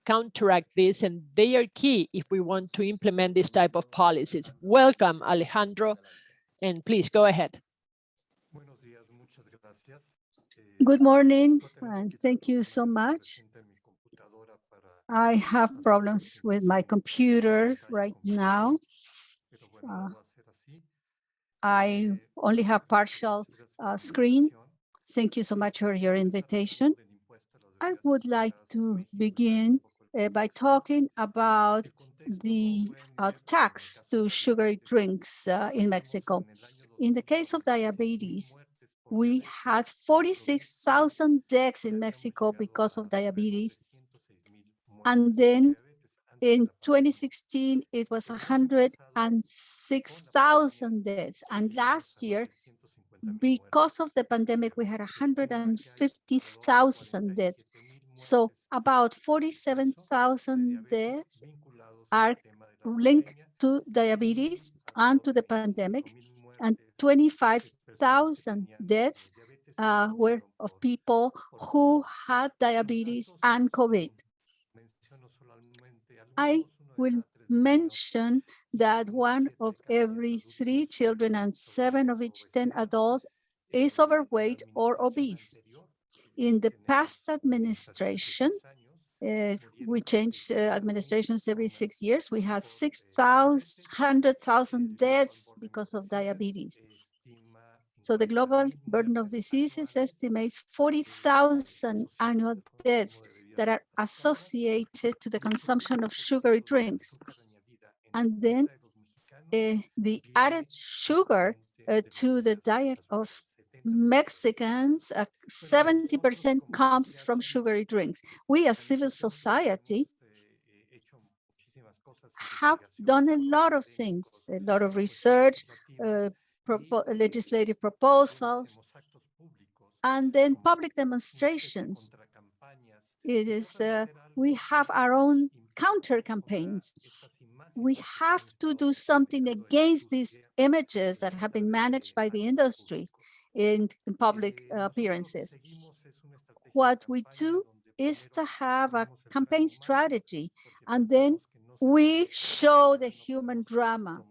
Speaker 6: counteract this, and they are key if we want to implement this type of policies. Welcome, Alejandro, and please go ahead.
Speaker 2: Good morning, and thank you so much. I have problems with my computer right now. I only have partial screen. Thank you so much for your invitation. I would like to begin by talking about the tax to sugary drinks in Mexico. In the case of diabetes, we had 46,000 deaths in Mexico because of diabetes. And then in 2016, it was 106,000 deaths. And last year, because of the pandemic, we had 150,000 deaths. So about 47,000 deaths are linked to diabetes and to the pandemic, and 25,000 deaths were of people who had diabetes and COVID. I will mention that 1 of every 3 children and 7 of each 10 adults is overweight or obese. In the past administration, we change administrations every 6 years. We had 600,000 deaths because of diabetes. So the global burden of diseases estimates 40,000 annual deaths that are associated to the consumption of sugary drinks. And then the added sugar to the diet of Mexicans, 70% comes from sugary drinks. We as civil society have done a lot of things, a lot of research, legislative proposals, and then public demonstrations. It is, we have our own counter campaigns. We have to do something against these images that have been managed by the industries in public appearances. What we do is to have a campaign strategy, and then we show the human drama.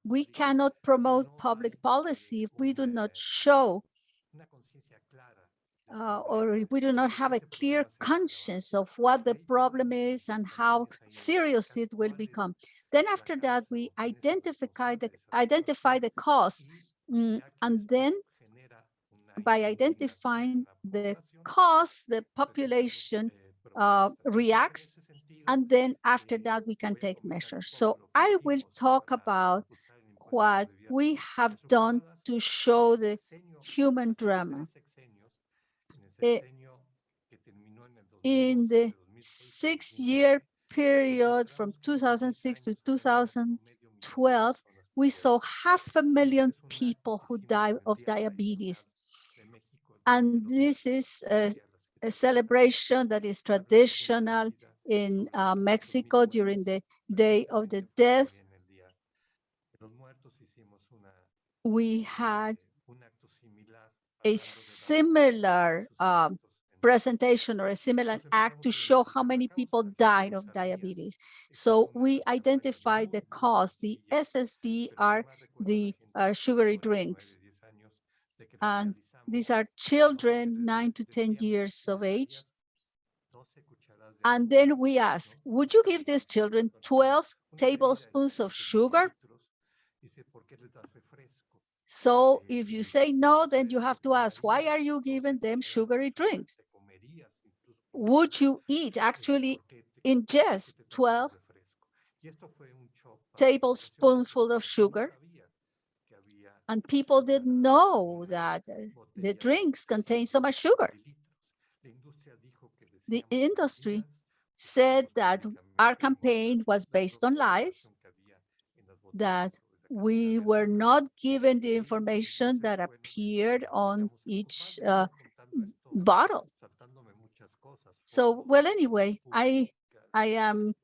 Speaker 2: We cannot promote public policy if we do not show or if we do not have a clear conscience of what the problem is and how serious it will become. Then after that, we identify the cause. And then by identifying the cause, the population reacts. And then after that, we can take measures. So I will talk about what we have done to show the human drama. In the 6-year period from 2006 to 2012, we saw 500,000 people who died of diabetes. And this is a celebration that is traditional in Mexico during the Day of the Death. We had a similar presentation or a similar act to show how many people died of diabetes. So we identified the cause. The SSB are the sugary drinks. And these are children 9 to 10 years of age. And then we asked, would you give these children 12 tablespoons of sugar? So if you say no, then you have to ask, why are you giving them sugary drinks? Would you actually ingest 12 tablespoonful of sugar? And people didn't know that the drinks contain so much sugar. The industry said that our campaign was based on lies, that we were not given the information that appeared on each bottle. So, well, anyway, I am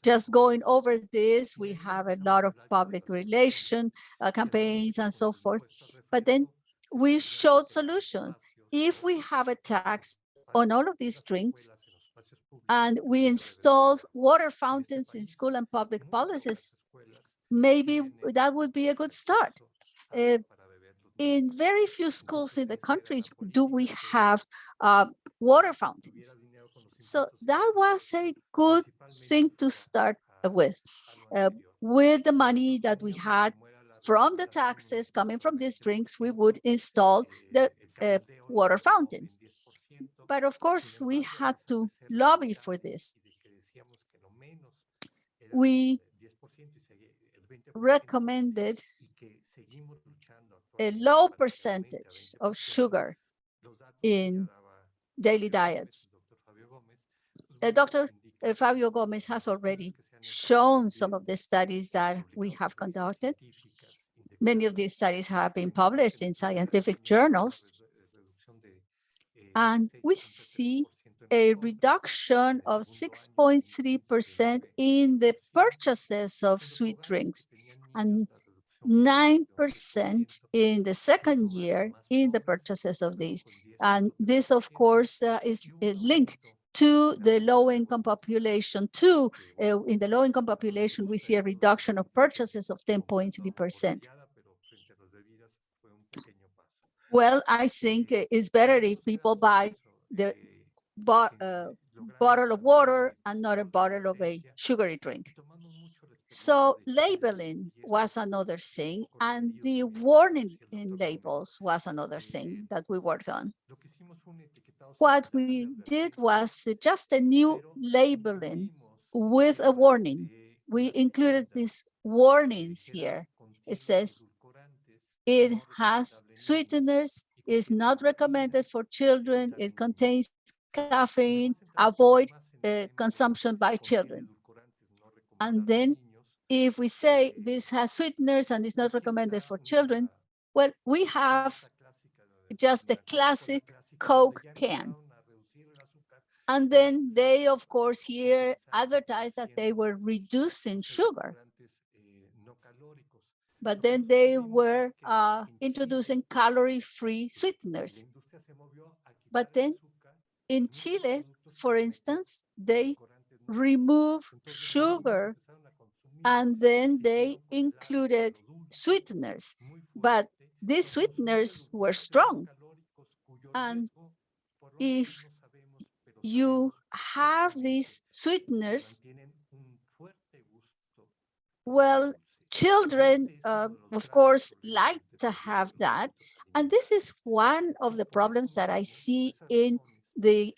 Speaker 2: just going over this. We have a lot of public relation campaigns and so forth, but then we showed solutions. If we have a tax on all of these drinks and we install water fountains in school and public policies, maybe that would be a good start. In very few schools in the country do we have water fountains. So that was a good thing to start with. With the money that we had from the taxes coming from these drinks, we would install the water fountains. But of course, we had to lobby for this. We recommended a low percentage of sugar in daily diets. Dr. Fabio Gomez has already shown some of the studies that we have conducted. Many of these studies have been published in scientific journals. And we see a reduction of 6.3% in the purchases of sweet drinks and 9% in the second year in the purchases of these. And this, of course, is linked to the low-income population too. In the low-income population, we see a reduction of purchases of 10.3%. Well, I think it's better if people buy the bottle of water and not a bottle of a sugary drink. So labeling was another thing, and the warning in labels was another thing that we worked on. What we did was just a new labeling with a warning. We included these warnings here. It says, it has sweeteners, is not recommended for children, it contains caffeine, avoid consumption by children. And then if we say this has sweeteners and is not recommended for children, well, we have just the classic Coke can. And then they, of course, here advertised that they were reducing sugar. But then they were introducing calorie-free sweeteners. But then in Chile, for instance, they remove sugar and then they included sweeteners. But these sweeteners were strong. And if you have these sweeteners, well, children, of course, like to have that. And this is one of the problems that I see in the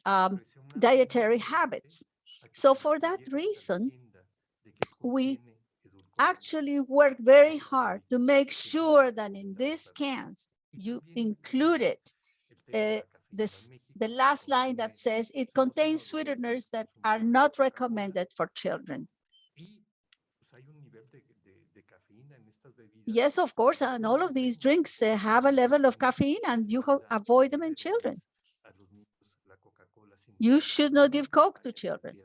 Speaker 2: dietary habits. So for that reason, we actually work very hard to make sure that in these cans, you included the last line that says it contains sweeteners that are not recommended for children. Yes, of course, and all of these drinks have a level of caffeine and you avoid them in children. You should not give Coke to children.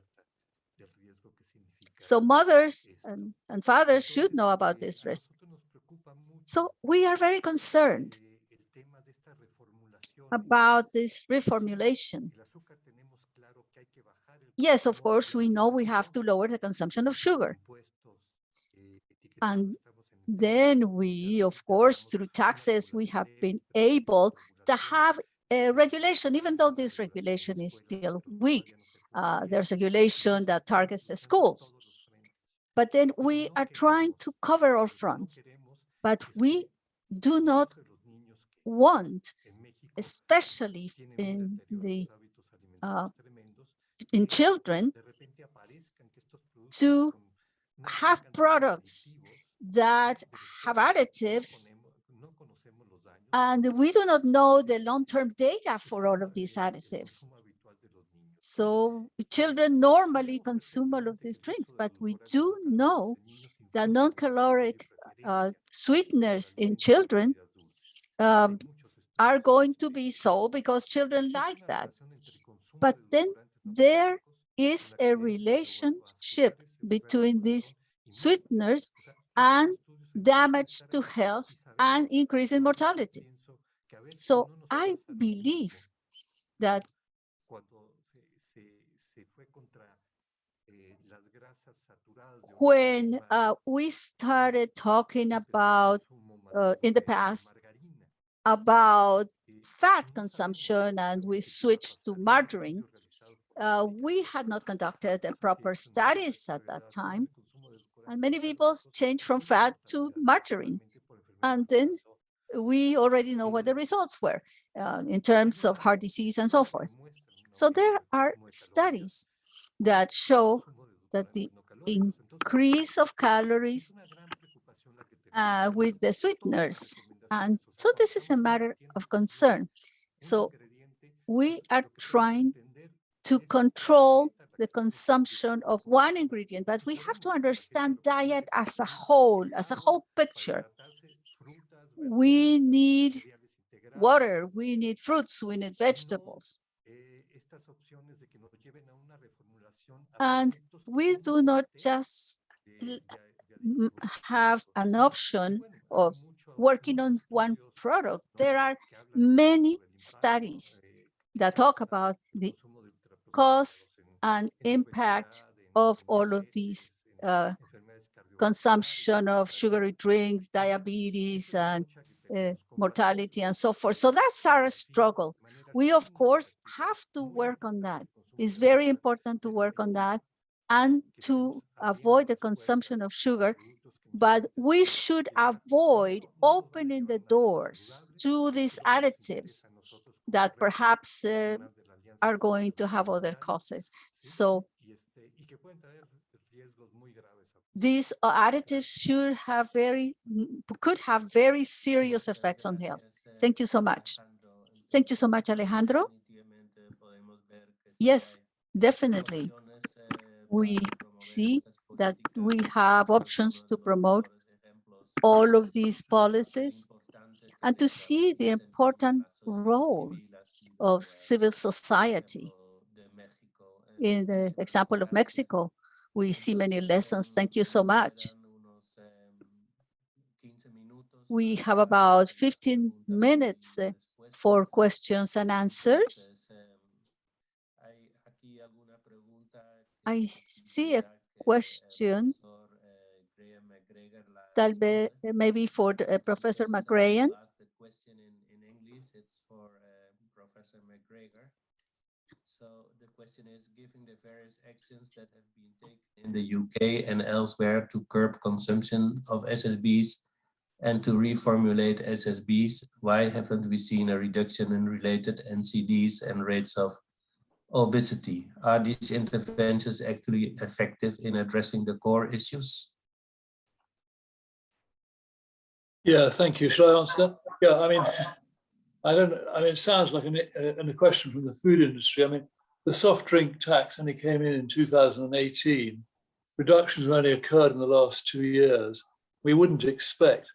Speaker 2: So mothers and fathers should know about this risk. So we are very concerned about this reformulation. Yes, of course, we know we have to lower the consumption of sugar. And then we, of course, through taxes, we have been able to have a regulation, even though this regulation is still weak. There's regulation that targets the schools. But then we are trying to cover all fronts. But we do not want, especially in children, to have products that have additives, and we do not know the long-term data for all of these additives. So children normally consume all of these drinks, but we do know that non-caloric sweeteners in children are going to be sold because children like that. But then there is a relationship between these sweeteners and damage to health and increase in mortality. So I believe that when we started talking about in the past about fat consumption and we switched to margarine, we had not conducted the proper studies at that time. And many people changed from fat to margarine. And then we already know what the results were in terms of heart disease and so forth. So there are studies that show that the increase of calories with the sweeteners. And so this is a matter of concern. So we are trying to control the consumption of one ingredient, but we have to understand diet as a whole picture. We need water, we need fruits, we need vegetables. And we do not just have an option of working on one product. There are many studies that talk about the cause and impact of all of these consumption of sugary drinks, diabetes, and mortality, and so forth. So that's our struggle. We, of course, have to work on that. It's very important to work on that and to avoid the consumption of sugar, but we should avoid opening the doors to these additives that perhaps are going to have other causes. So these additives could have very serious effects on health. Thank you so much. Thank you so much, Alejandro. Yes, definitely. We see that we have options to promote all of these policies and to see the important role of civil society. In the example of Mexico, we see many lessons. Thank you so much. We have about 15 minutes for questions and answers. I see a question, maybe for Professor McGrayan.
Speaker 1: The question in English, it's for Professor McGregor. So the question is, given the various actions that have been taken in the UK and elsewhere to curb consumption of SSBs and to reformulate SSBs, why haven't we seen a reduction in related NCDs and rates of obesity? Are these interventions actually effective in addressing the core issues?
Speaker 3: Yeah, thank you. Shall I answer that? Yeah, I mean, it sounds like a question from the food industry. I mean, the soft drink tax only came in 2018. Reductions have only occurred in the last 2 years. We wouldn't expect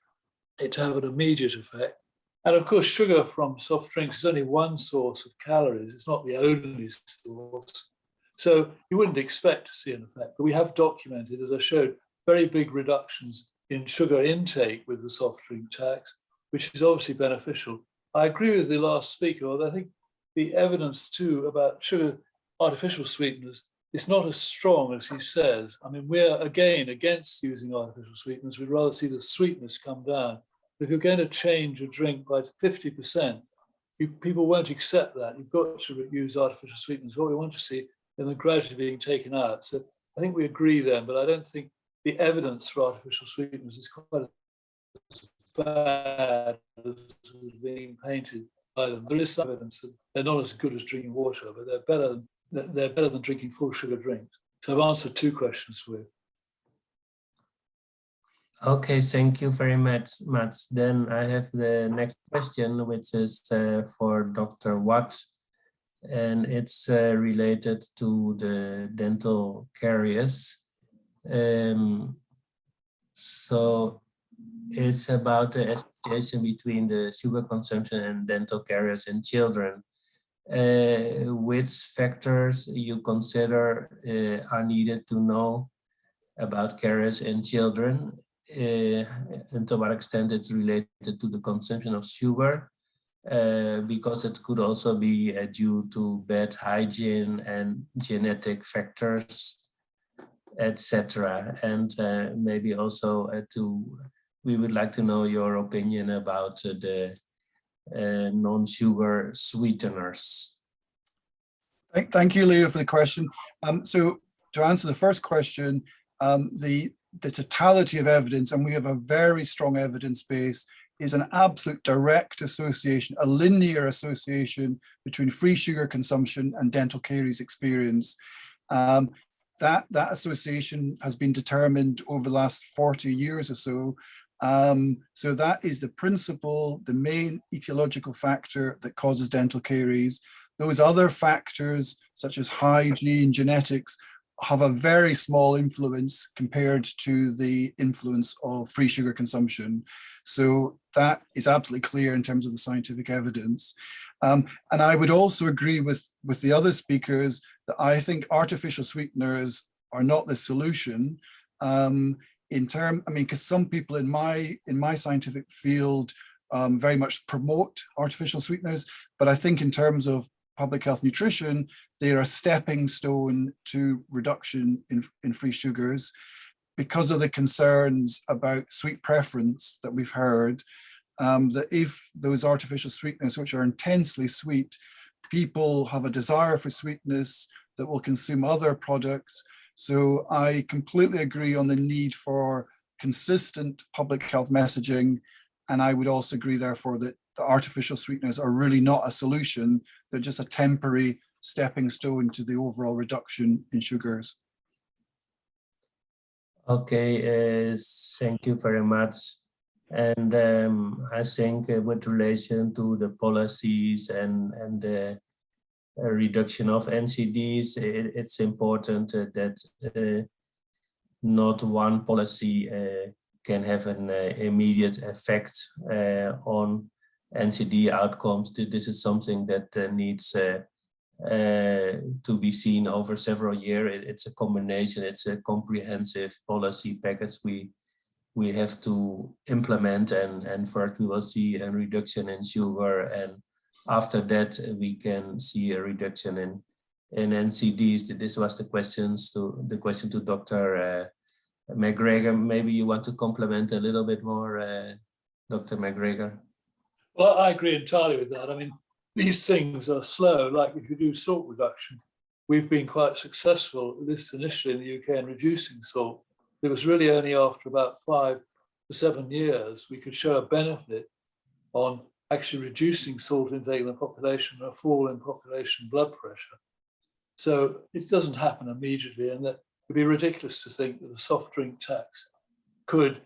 Speaker 3: it to have an immediate effect. And of course, sugar from soft drinks is only one source of calories. It's not the only source. So you wouldn't expect to see an effect. But we have documented, as I showed, very big reductions in sugar intake with the soft drink tax, which is obviously beneficial. I agree with the last speaker, although I think the evidence too about sugar artificial sweeteners is not as strong as he says. I mean, we're again against using artificial sweeteners. We'd rather see the sweetness come down. But if you're going to change a drink by 50%, people won't accept that. You've got to use artificial sweeteners. What we want to see them gradually being taken out. So I think we agree then, but I don't think the evidence for artificial sweeteners is quite as bad as was being painted by them. There is some evidence that they're not as good as drinking water, but they're better than drinking full sugar drinks. So I've answered 2 questions for you.
Speaker 1: Okay, thank you very much. Then I have the next question, which is for Dr. Watt, and it's related to the dental caries. So it's about the association between the sugar consumption and dental caries in children. Which factors you consider are needed to know about caries in children, and to what extent it's related to the consumption of sugar, because it could also be due to bad hygiene and genetic factors, etc. And maybe also we would like to know your opinion about the non-sugar sweeteners.
Speaker 4: Thank you, Leo, for the question. So to answer the first question, the totality of evidence, and we have a very strong evidence base, is an absolute direct association, a linear association between free sugar consumption and dental caries experience. That association has been determined over the last 40 years or so. So that is the principal, the main etiological factor that causes dental caries. Those other factors, such as hygiene, genetics, have a very small influence compared to the influence of free sugar consumption. So that is absolutely clear in terms of the scientific evidence. And I would also agree with the other speakers that I think artificial sweeteners are not the solution. Because some people in my scientific field very much promote artificial sweeteners, but I think in terms of public health nutrition, they are a stepping stone to reduction in free sugars because of the concerns about sweet preference that we've heard, that if those artificial sweeteners, which are intensely sweet, people have a desire for sweetness that will consume other products. So I completely agree on the need for consistent public health messaging. And I would also agree, therefore, that the artificial sweeteners are really not a solution. They're just a temporary stepping stone to the overall reduction in sugars.
Speaker 1: Okay, thank you very much. And I think with relation to the policies and the reduction of NCDs, it's important that not one policy can have an immediate effect on NCD outcomes. This is something that needs to be seen over several years. It's a combination, it's a comprehensive policy package we have to implement, and first we will see a reduction in sugar, and after that we can see a reduction in NCDs. This was the question to Dr. McGregor. Maybe you want to complement a little bit more, Dr. McGregor.
Speaker 3: Well, I agree entirely with that. I mean, these things are slow. Like if you do salt reduction, we've been quite successful, at least initially in the UK, in reducing salt. It was really only after about 5 to 7 years we could show a benefit on actually reducing salt intake in the population and a fall in population blood pressure. So it doesn't happen immediately, and that it would be ridiculous to think that a soft drink tax could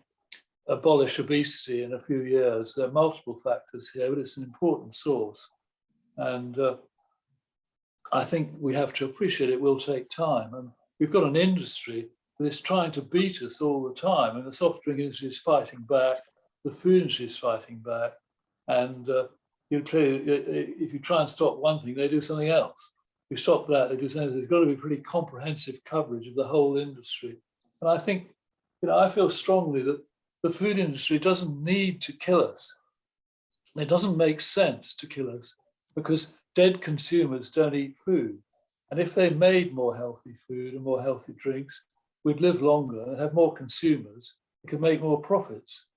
Speaker 3: abolish obesity in a few years. There are multiple factors here, but it's an important source. And I think we have to appreciate it will take time. And we've got an industry that is trying to beat us all the time. And the soft drink industry is fighting back, the food industry is fighting back. And if you try and stop one thing, they do something else. If you stop that, they do something else. There's got to be pretty comprehensive coverage of the whole industry. And I think, I feel strongly that the food industry doesn't need to kill us. It doesn't make sense to kill us because dead consumers don't eat food. And if they made more healthy food and more healthy drinks, we'd live longer and have more consumers. We could make more profits.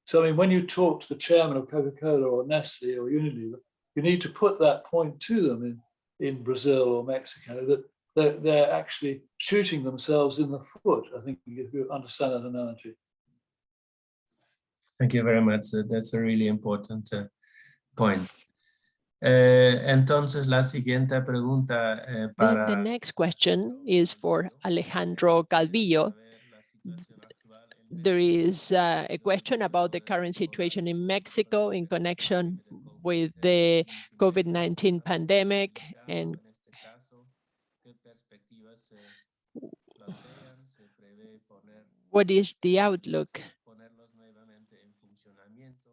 Speaker 3: So, I mean, when you talk to the chairman of Coca-Cola or Nestle or Unilever, you need to put that point to them in Brazil or Mexico, that they're actually shooting themselves in the foot, I think, if you understand that analogy.
Speaker 1: Thank you very much. That's a really important point. Entonces, la siguiente pregunta
Speaker 6: Then
Speaker 1: para...
Speaker 6: the next question is for Alejandro Calvillo. There is a question about the current situation in Mexico in connection with the COVID-19 pandemic and what is the outlook?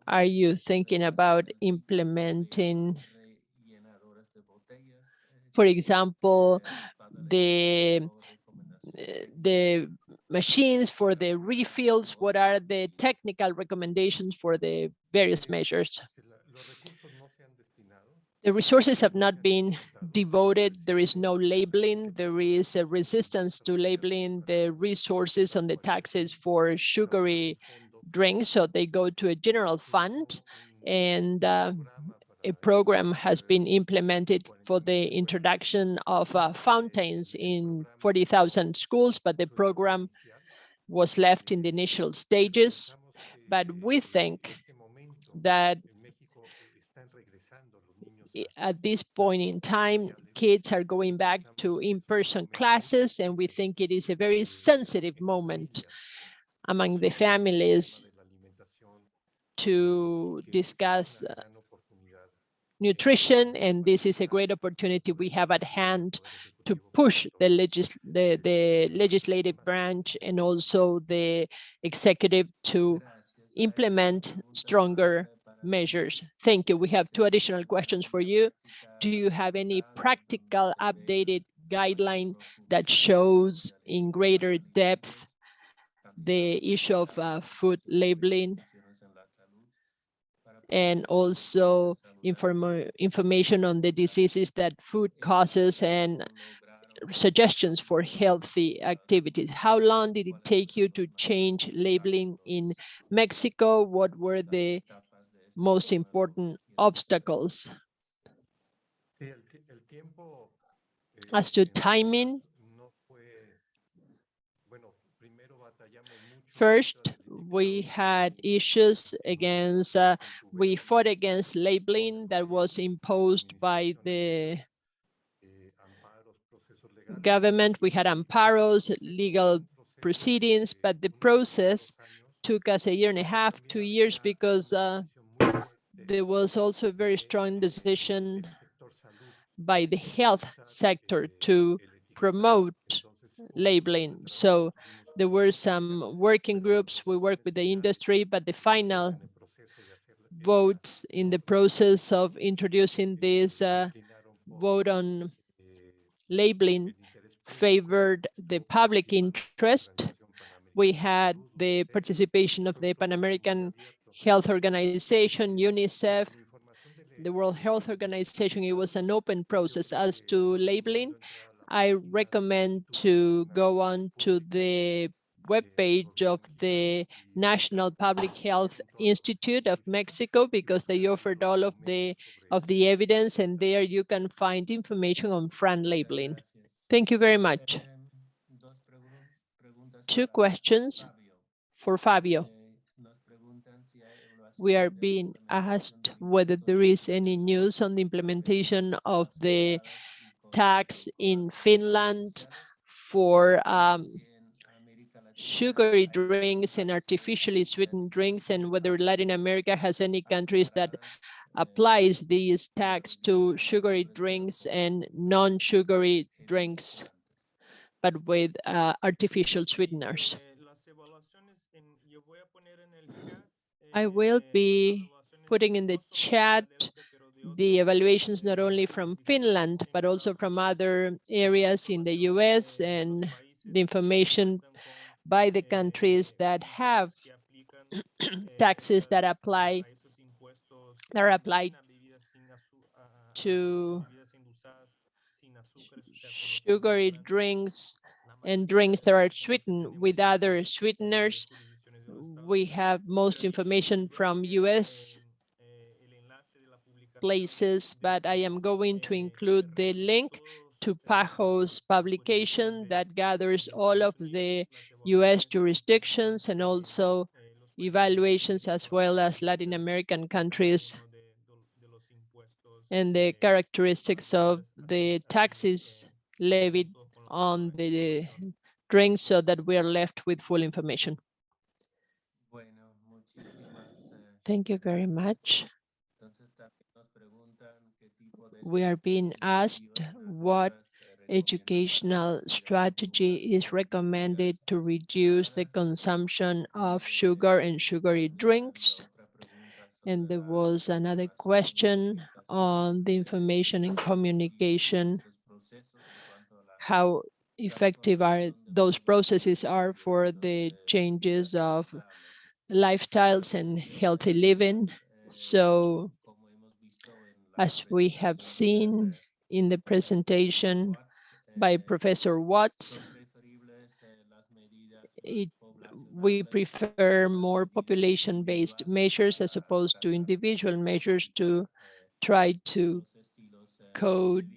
Speaker 6: Are you thinking about implementing, for example, the machines for the refills? What are the technical recommendations for the various measures? The resources have not been devoted. There is no labeling. There is a resistance to labeling the resources on the taxes for sugary drinks. So they go to a general fund, and a program has been implemented for the introduction of fountains in 40,000 schools, but the program was left in the initial stages. But we think that at this point in time, kids are going back to in-person classes, and we think it is a very sensitive moment among the families to discuss nutrition, and this is a great opportunity we have at hand to push the legislative branch and also the executive to implement stronger measures. Thank you. We have two additional questions for you. Do you have any practical updated guideline that shows in greater depth the issue of food labeling and also information on the diseases that food causes and suggestions for healthy activities? How long did it take you to change labeling in Mexico? What were the most important obstacles? As to timing, first, we had issues against, we fought against labeling that was imposed by the government. We had amparos, legal proceedings, but the process took us 1.5 years, 2 years, because there was also a very strong decision by the health sector to promote labeling. So there were some working groups, we worked with the industry, but the final votes in the process of introducing this vote on labeling favored the public interest. We had the participation of the Pan American Health Organization, UNICEF, the World Health Organization. It was an open process. As to labeling, I recommend to go on to the webpage of the National Public Health Institute of Mexico, because they offered all of the evidence, and there you can find information on front labeling. Thank you very much. Two questions for Fabio. We are being asked whether there is any news on the implementation of the tax in Finland for sugary drinks and artificially sweetened drinks, and whether Latin America has any countries that applies these tax to sugary drinks and non-sugary drinks, but with artificial sweeteners. I will be putting in the chat the evaluations not only from Finland, but also from other areas in the US, and the information by the countries that have taxes that are applied to sugary drinks and drinks that are sweetened with other sweeteners. We have most information from US places, but I am going to include the link to Pajo's publication that gathers all of the US jurisdictions and also evaluations as well as Latin American countries and the characteristics of the taxes levied on the drinks so that we are left with full information. Thank you very much. We are being asked what educational strategy is recommended to reduce the consumption of sugar and sugary drinks. And there was another question on the information and communication, how effective are those processes are for the changes of lifestyles and healthy living. So as we have seen in the presentation by Professor Watts, we prefer more population-based measures as opposed to individual measures to try to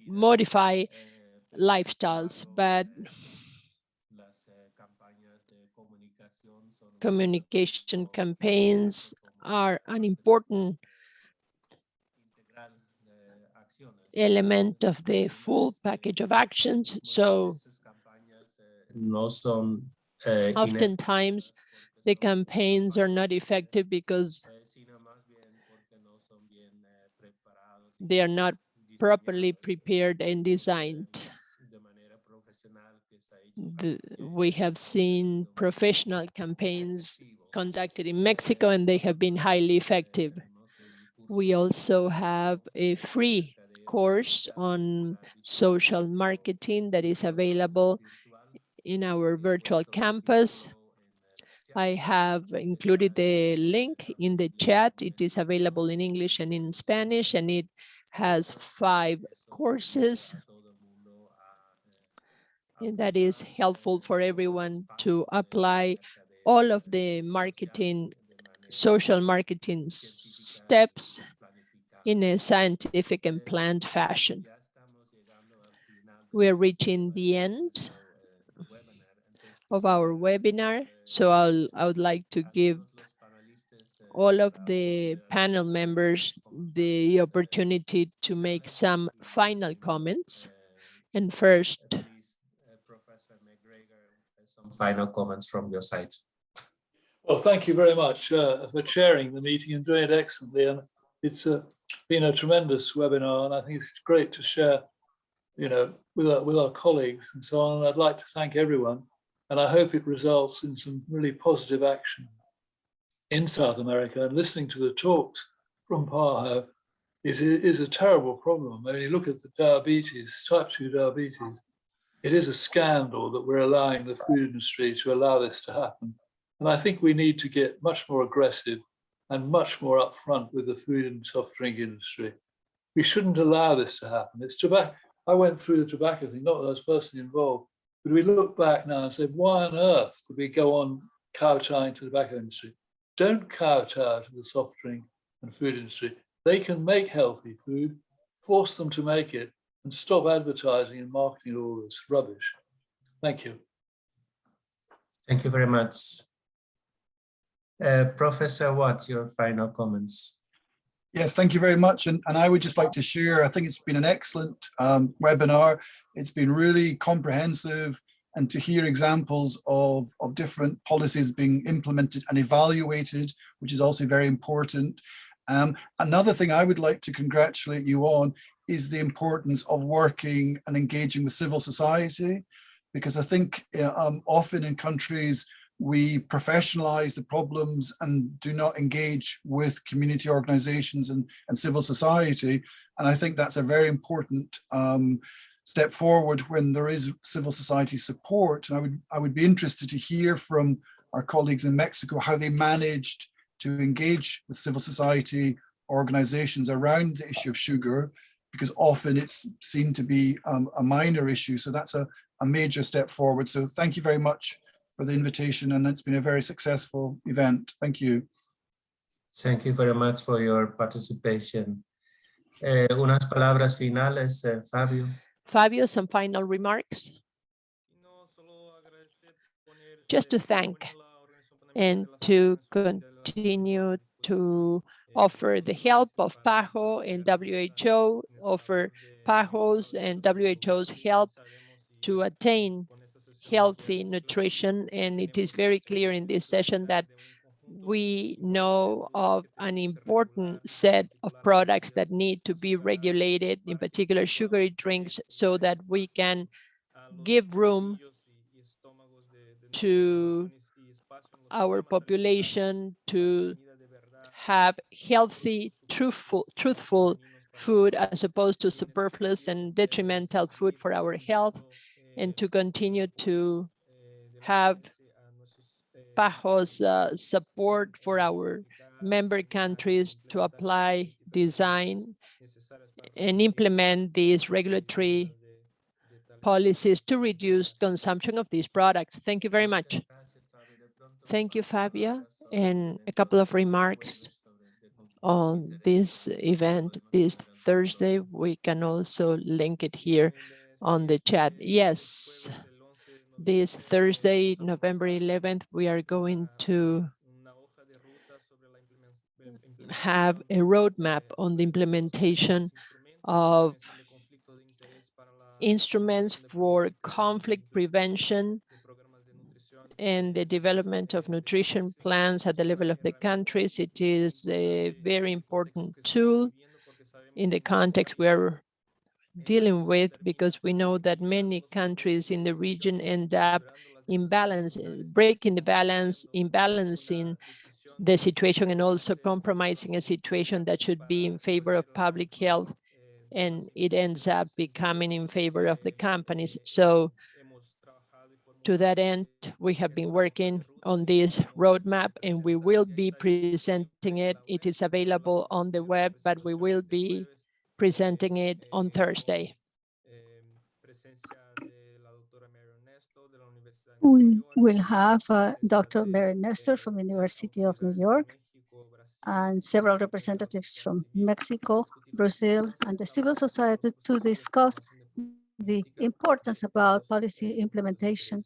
Speaker 6: modify lifestyles, but communication campaigns are an important element of the full package of actions. So oftentimes the campaigns are not effective because they are not properly prepared and designed. We have seen professional campaigns conducted in Mexico, and they have been highly effective. We also have a free course on social marketing that is available in our virtual campus. I have included the link in the chat. It is available in English and in Spanish, and it has 5 courses. And that is helpful for everyone to apply all of the marketing, social marketing steps in a scientific and planned fashion. We're reaching the end of our webinar, so I would like to give all of the panel members the opportunity to make some final comments. And first,
Speaker 1: some final comments from your side.
Speaker 3: Well, thank you very much for chairing the meeting and doing it excellently. And it's been a tremendous webinar, and I think it's great to share, with our colleagues and so on. And I'd like to thank everyone, and I hope it results in some really positive action in South America. And listening to the talks from Pajo, it is a terrible problem. I mean, you look at the diabetes, type 2 diabetes. It is a scandal that we're allowing the food industry to allow this to happen. And I think we need to get much more aggressive and much more upfront with the food and soft drink industry. We shouldn't allow this to happen. It's tobacco. I went through the tobacco thing, not that I was personally involved, but we look back now and say, why on earth did we go on kowtowing to the tobacco industry? Don't kowtow to the soft drink and food industry. They can make healthy food, force them to make it, and stop advertising and marketing all this rubbish. Thank you.
Speaker 1: Thank you very much. Professor Watt, your final comments.
Speaker 4: Yes, thank you very much. And I would just like to share, I think it's been an excellent webinar. It's been really comprehensive, and to hear examples of different policies being implemented and evaluated, which is also very important. Another thing I would like to congratulate you on is the importance of working and engaging with civil society, because I think often in countries we professionalize the problems and do not engage with community organizations and civil society. And I think that's a very important step forward when there is civil society support. And I would be interested to hear from our colleagues in Mexico how they managed to engage with civil society organizations around the issue of sugar, because often it's seen to be a minor issue. So that's a major step forward. So thank you very much for the invitation, and it's been a very successful event. Thank you.
Speaker 1: Thank you very much for your participation. Unas palabras finales, Fabio.
Speaker 6: Fabio, some final remarks. Just to thank and to continue to offer the help of PAHO and WHO, offer PAHO's and WHO's help to attain healthy nutrition. And it is very clear in this session that we know of an important set of products that need to be regulated, in particular sugary drinks, so that we can give room to our population to have healthy, truthful food as opposed to superfluous and detrimental food for our health, and to continue to have PAHO's support for our member countries to apply, design, and implement these regulatory policies to reduce consumption of these products. Thank you very much. Thank you, Fabio. And a couple of remarks on this event this Thursday. We can also link it here on the chat. Yes, this Thursday, November 11th, we are going to have a roadmap on the implementation of instruments for conflict prevention and the development of nutrition plans at the level of the countries. It is a very important tool in the context we're dealing with, because we know that many countries in the region end up breaking the balance, imbalancing the situation, and also compromising a situation that should be in favor of public health, and it ends up becoming in favor of the companies. So to that end, we have been working on this roadmap, and we will be presenting it. It is available on the web, but we will be presenting it on Thursday.
Speaker 2: We will have Dr. Mary Nestor from University of New York and several representatives from Mexico, Brazil, and the civil society to discuss the importance about policy implementation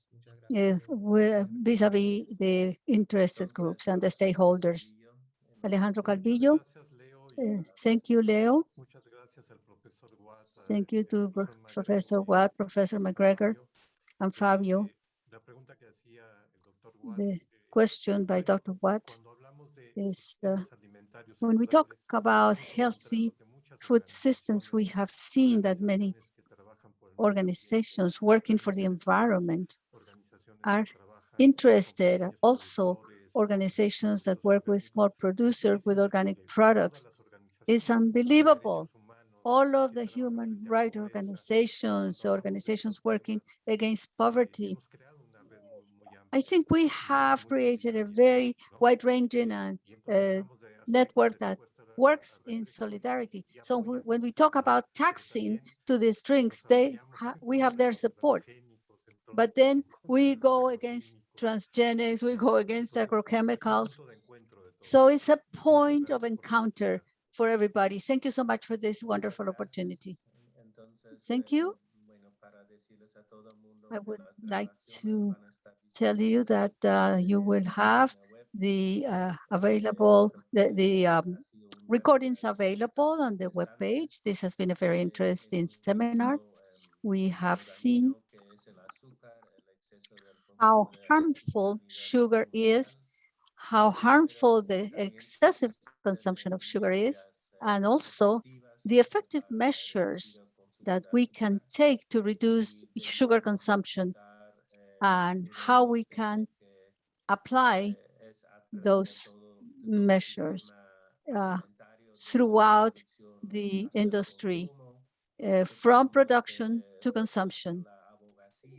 Speaker 2: vis-a-vis the interested groups and the stakeholders. Alejandro Calvillo, thank you, Leo. Thank you to Professor Watt, Professor McGregor, and Fabio. The question by Dr. Watt is when we talk about healthy food systems, we have seen that many organizations working for the environment are interested. Also, organizations that work with small producers with organic products. It's unbelievable. All of the human rights organizations working against poverty. I think we have created a very wide-ranging and network that works in solidarity. So when we talk about taxing to these drinks, we have their support. But then we go against transgenics, we go against agrochemicals. So it's a point of encounter for everybody. Thank you so much for this wonderful opportunity. Thank you. I would like to tell you that you will have the recordings available on the webpage. This has been a very interesting seminar. We have seen how harmful sugar is, how harmful the excessive consumption of sugar is, and also the effective measures that we can take to reduce sugar consumption, and how we can apply those measures throughout the industry, from production to consumption.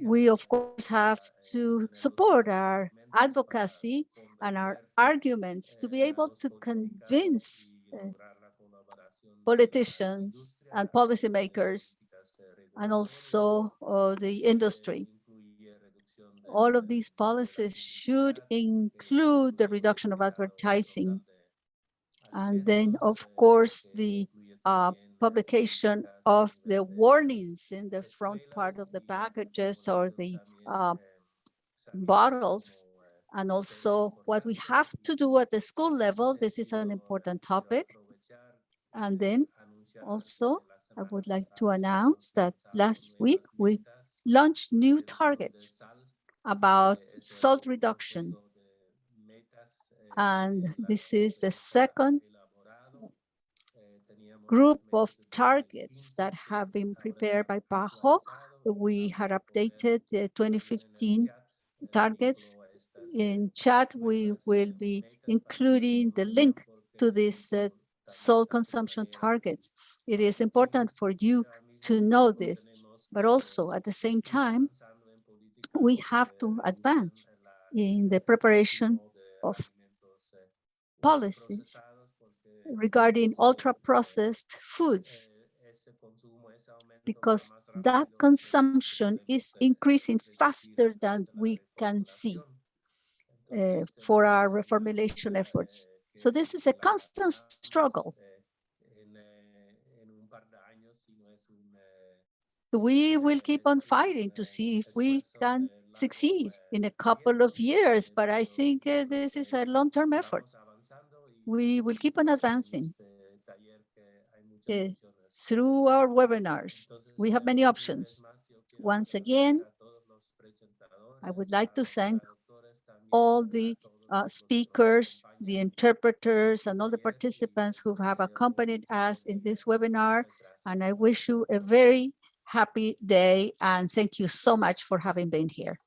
Speaker 2: We, of course, have to support our advocacy and our arguments to be able to convince politicians and policymakers, and also the industry. All of these policies should include the reduction of advertising, and then, of course, the publication of the warnings in the front part of the packages or the bottles, and also what we have to do at the school level. This is an important topic. And then also, I would like to announce that last week we launched new targets about salt reduction. And this is the second group of targets that have been prepared by PAHO. We had updated the 2015 targets. In chat, we will be including the link to these salt consumption targets. It is important for you to know this, but also at the same time, we have to advance in the preparation of policies regarding ultra-processed foods, because that consumption is increasing faster than we can see for our reformulation efforts. So this is a constant struggle. We will keep on fighting to see if we can succeed in a couple of years, but I think this is a long-term effort. We will keep on advancing through our webinars. We have many options. Once again, I would like to thank all the speakers, the interpreters, and all the participants who have accompanied us in this webinar. And I wish you a very happy day, and thank you so much for having been here.